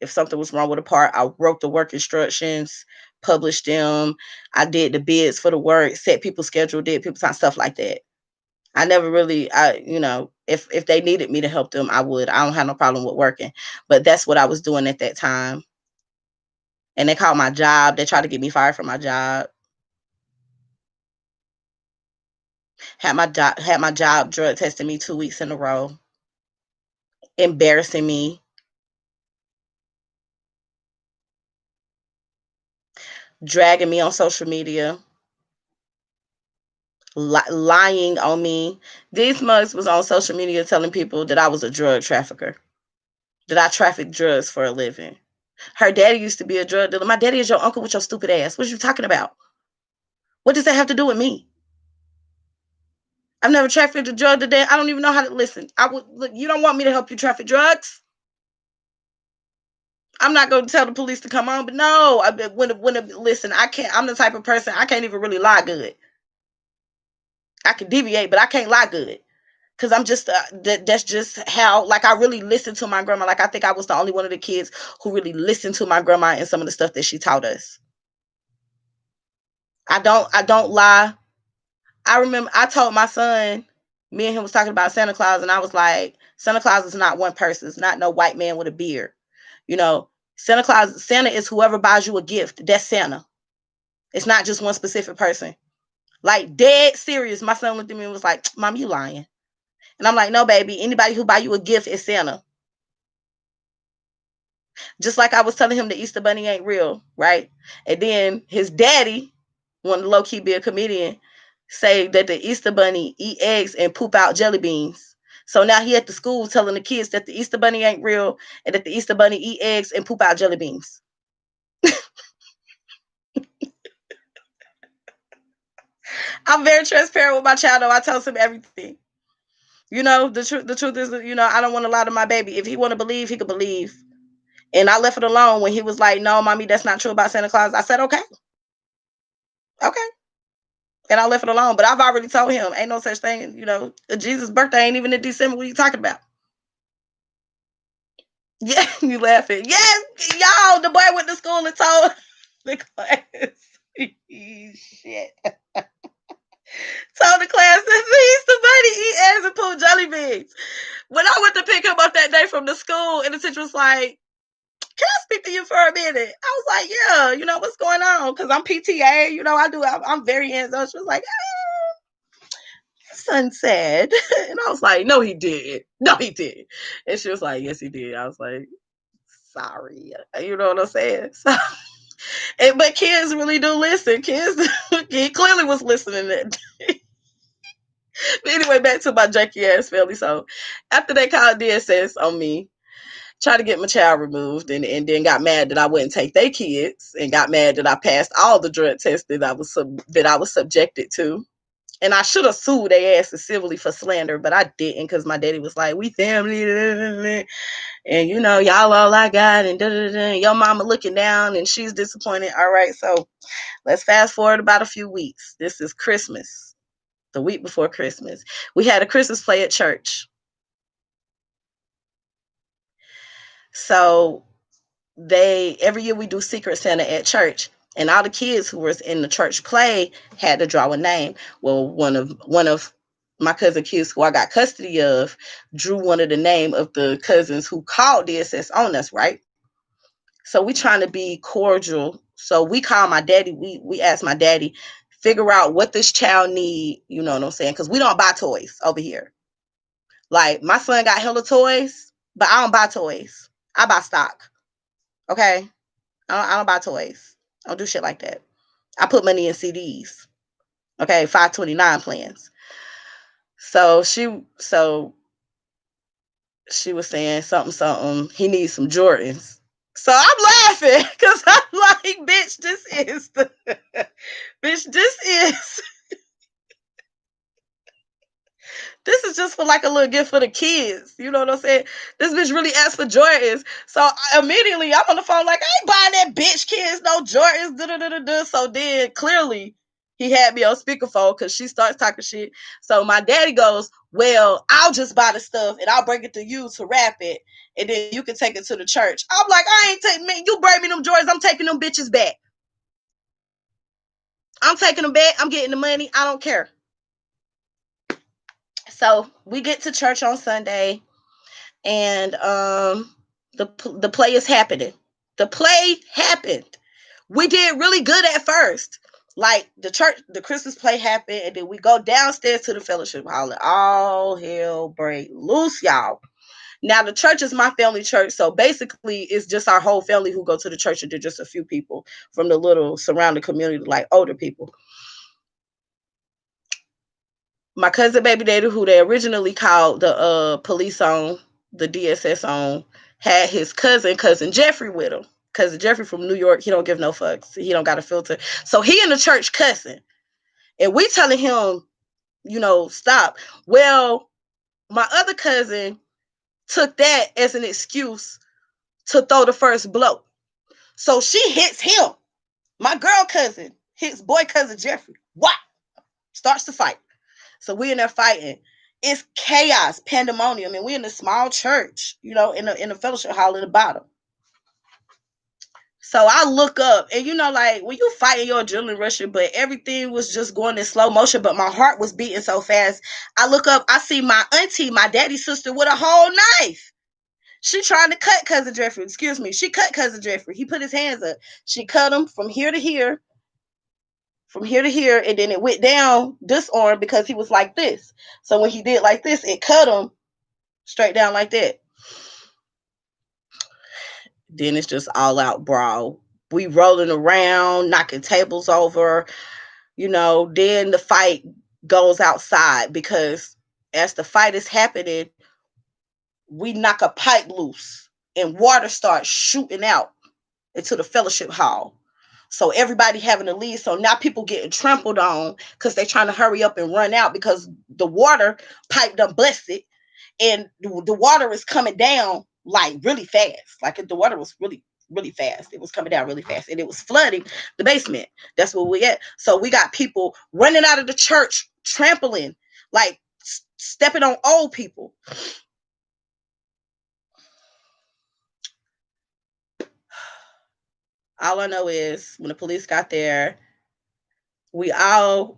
If something was wrong with a part, I wrote the work instructions, published them. I did the bids for the work, set people's schedule, did people's time, stuff like that. I never really, if they needed me to help them, I would. I don't have no problem with working, but that's what I was doing at that time. And they called my job. They tried to get me fired from my job. Had my job drug testing me 2 weeks in a row, embarrassing me, dragging me on social media, lying on me. These mugs was on social media telling people that I was a drug trafficker, that I traffic drugs for a living. Her daddy used to be a drug dealer. My daddy is your uncle with your stupid ass. What are you talking about? What does that have to do with me? I've never trafficked a drug today. I don't even know how to listen. Look, you don't want me to help you traffic drugs? I'm not going to tell the police to come on, but no, listen, I can't. I'm the type of person I can't even really lie good. I can deviate, but I can't lie good because I'm just that's just how. Like, I really listened to my grandma. Like, I think I was the only one of the kids who really listened to my grandma and some of the stuff that she taught us. I don't lie. I remember I told my son, me and him was talking about Santa Claus, and I was like, Santa Claus is not one person. It's not no white man with a beard. You know, Santa is whoever buys you a gift. That's Santa. It's not just one specific person. Like, dead serious. My son looked at me and was like, Mom, you lying. And I'm like, no, baby. Anybody who buy you a gift is Santa. Just like I was telling him the Easter Bunny ain't real, right? And then his daddy, wanted to low-key be a comedian, say that the Easter Bunny eat eggs and poop out jelly beans. So now he at the school telling the kids that the Easter Bunny ain't real and that the Easter Bunny eat eggs and poop out jelly beans. I'm very transparent with my child, though. I tell him everything. The truth is, I don't want to lie to my baby. If he want to believe, he could believe. And I left it alone when he was like, no, mommy, that's not true about Santa Claus. I said, okay. Okay. And I left it alone. But I've already told him, ain't no such thing. Jesus' birthday ain't even in December. What are you talking about? Yeah, you laughing. Yes, y'all, the boy went to school and told the class. Shit. Told the class that he's the bunny eat eggs and poop jelly beans. When I went to pick him up that day from the school, and the teacher was like, can I speak to you for a minute? I was like, yeah, what's going on? Because I'm PTA, I'm very hands-on. She was like, son said. And I was like, no, he did. No, he did. And she was like, yes, he did. I was like, sorry. You know what I'm saying? So, but kids really do listen. Kids, he clearly was listening. But anyway, back to my junky ass family. So after they called DSS on me, tried to get my child removed, and then got mad that I wouldn't take their kids, and got mad that I passed all the drug tests that I was subjected to. And I should have sued their asses civilly for slander, but I didn't, because my daddy was like, we family, and y'all all I got, and your mama looking down and she's disappointed. All right, so let's fast forward about a few weeks. This is Christmas, the week before Christmas. We had a Christmas play at church. So every year we do Secret Santa at church, and all the kids who was in the church play had to draw a name. Well, one of my cousin kids who I got custody of drew one of the name of the cousins who called DSS on us, right? So we trying to be cordial. So we call my daddy. We asked my daddy, figure out what this child need. You know what I'm saying? Because we don't buy toys over here. Like, my son got hella toys, but I don't buy toys. I buy stock. Okay, I don't buy toys. I don't do shit like that. I put money in CDs. Okay, 529 plans. So she was saying something. He needs some Jordans. So I'm laughing because I'm like, bitch, this is this is just for like a little gift for the kids. You know what I'm saying? This bitch really asked for Jordans. So immediately I'm on the phone like, I ain't buying that bitch kids no Jordans. Da-da-da-da-da. So then clearly he had me on speakerphone because she starts talking shit. So my daddy goes, well, I'll just buy the stuff and I'll bring it to you to wrap it. And then you can take it to the church. I'm like, I ain't taking me. You bring me them Jordans. I'm taking them bitches back. I'm taking them back. I'm getting the money. I don't care. So we get to church on Sunday, and the play is happening. The play happened. We did really good at first. Like, the Christmas play happened, and then we go downstairs to the fellowship hall, and all hell break loose, y'all. Now, the church is my family church, so basically it's just our whole family who go to the church, and they're just a few people from the little surrounding community, like older people. My cousin baby daddy, who they originally called the police on, the DSS on, had his cousin Jeffrey with him. Cousin Jeffrey from New York, he don't give no fucks. He don't got a filter. So he in the church cussing. And we telling him, stop. Well, my other cousin took that as an excuse to throw the first blow. So she hits him. My girl cousin hits boy cousin Jeffrey. What? Starts to fight. So we in there fighting. It's chaos, pandemonium, and we in a small church, in the fellowship hall at the bottom. So I look up, and like, when you fighting, your adrenaline rushing, but everything was just going in slow motion, but my heart was beating so fast. I look up, I see my auntie, my daddy's sister, with a whole knife. She trying to cut cousin Jeffrey. Excuse me. She cut cousin Jeffrey. He put his hands up. She cut him from here to here, and then it went down this arm because he was like this. So when he did like this, it cut him straight down like that. Then it's just all out brawl. We rolling around, knocking tables over, then the fight goes outside, because as the fight is happening, we knock a pipe loose and water starts shooting out into the fellowship hall. So everybody having to leave. So now people getting trampled on because they're trying to hurry up and run out, because the water pipe done busted, and the water is coming down like really fast. Like, the water was really, really fast. It was coming down really fast, and it was flooding the basement. That's where we at. So we got people running out of the church, trampling, like stepping on old people. All I know is when the police got there, we got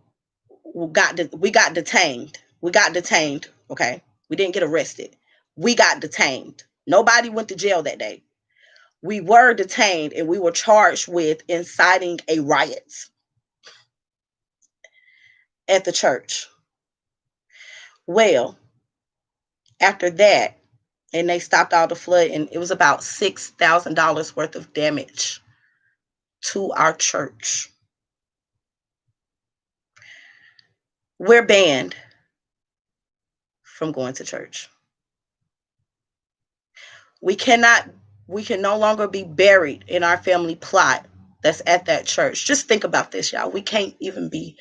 detained. We got detained. Okay, we didn't get arrested. We got detained. Nobody went to jail that day. We were detained and we were charged with inciting a riot at the church. Well, after that, and they stopped all the flood, and it was about $6,000 worth of damage to our church. We're banned from going to church. We can no longer be buried in our family plot that's at that church. Just think about this, y'all. We can't even be,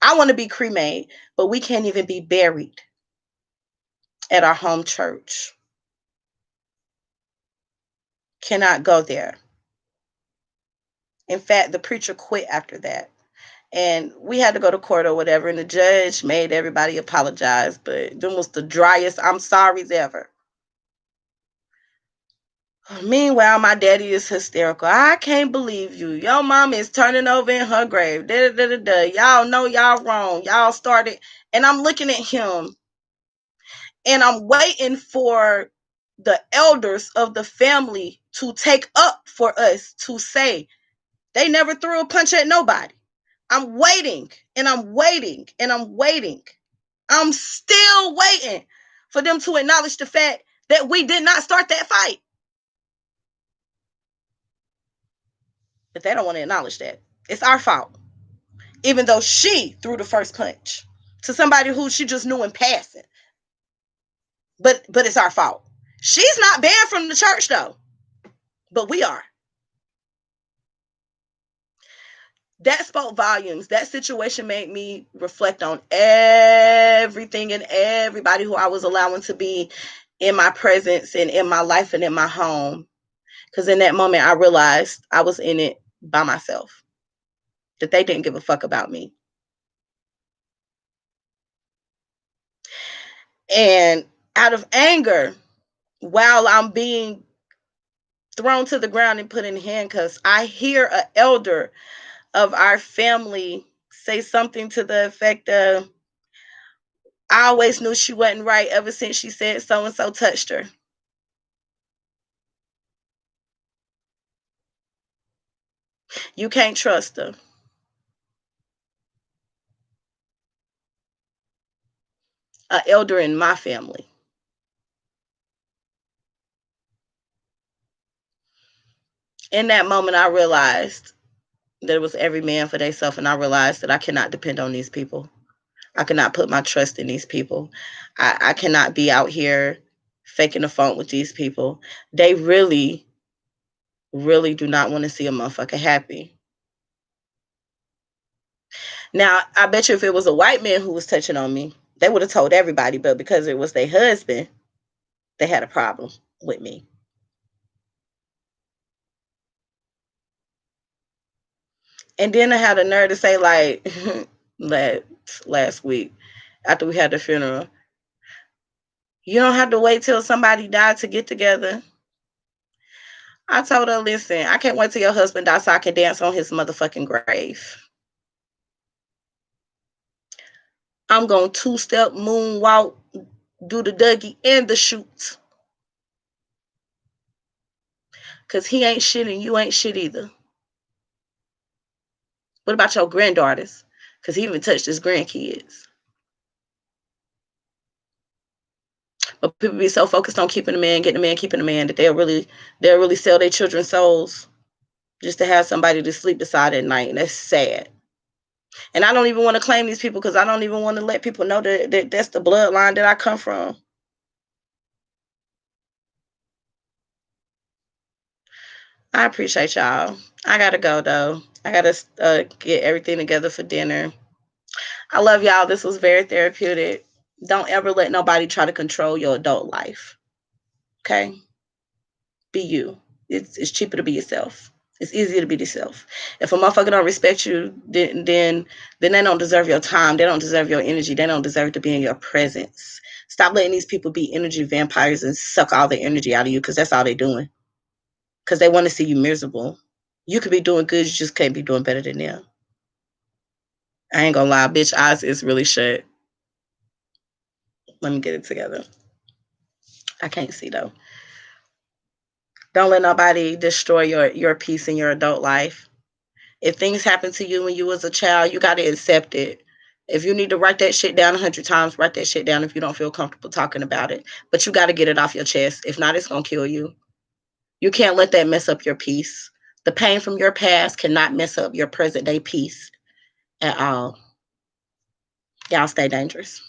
I want to be cremated, but we can't even be buried at our home church. Cannot go there. In fact, the preacher quit after that. And we had to go to court or whatever, and the judge made everybody apologize, but them was the driest I'm sorry's ever. Meanwhile, my daddy is hysterical. I can't believe you. Your mom is turning over in her grave. Da, da, da, da. Y'all know y'all wrong. Y'all started. And I'm looking at him, and I'm waiting for the elders of the family to take up for us to say they never threw a punch at nobody. I'm waiting, and I'm waiting, and I'm waiting. I'm still waiting for them to acknowledge the fact that we did not start that fight. But they don't want to acknowledge that. It's our fault. Even though she threw the first punch to somebody who she just knew in passing. But it's our fault. She's not banned from the church though. But we are. That spoke volumes. That situation made me reflect on everything and everybody who I was allowing to be in my presence and in my life and in my home. Because in that moment, I realized I was in it by myself, that they didn't give a fuck about me. And out of anger, while I'm being thrown to the ground and put in handcuffs, I hear an elder of our family say something to the effect of, I always knew she wasn't right ever since she said so and so touched her. You can't trust her. An elder in my family. In that moment, I realized that it was every man for themselves, and I realized that I cannot depend on these people. I cannot put my trust in these people. I cannot be out here faking the phone with these people. They really, really do not want to see a motherfucker happy. Now, I bet you if it was a white man who was touching on me, they would have told everybody, but because it was their husband, they had a problem with me. And then I had the nerve to say, like, last week, after we had the funeral, you don't have to wait till somebody died to get together. I told her, listen, I can't wait till your husband dies so I can dance on his motherfucking grave. I'm going to two-step moonwalk, do the Dougie and the shoot. Because he ain't shit and you ain't shit either. What about your granddaughters? Because he even touched his grandkids. But people be so focused on keeping the man, getting the man, keeping the man, that they'll really sell their children's souls just to have somebody to sleep beside at night. And that's sad. And I don't even want to claim these people because I don't even want to let people know that that's the bloodline that I come from. I appreciate y'all. I gotta go though. I gotta get everything together for dinner. I love y'all. This was very therapeutic. Don't ever let nobody try to control your adult life. Okay? Be you. It's cheaper to be yourself. It's easier to be yourself. If a motherfucker don't respect you, then they don't deserve your time. They don't deserve your energy. They don't deserve to be in your presence. Stop letting these people be energy vampires and suck all the energy out of you, because that's all they're doing. Because they want to see you miserable. You could be doing good, you just can't be doing better than them. I ain't gonna lie, bitch, eyes is really shut. Let me get it together. I can't see though. Don't let nobody destroy your peace in your adult life. If things happen to you when you was a child, you got to accept it. If you need to write that shit down 100 times, write that shit down if you don't feel comfortable talking about it. But you got to get it off your chest. If not, it's going to kill you. You can't let that mess up your peace. The pain from your past cannot mess up your present day peace at all. Y'all stay dangerous.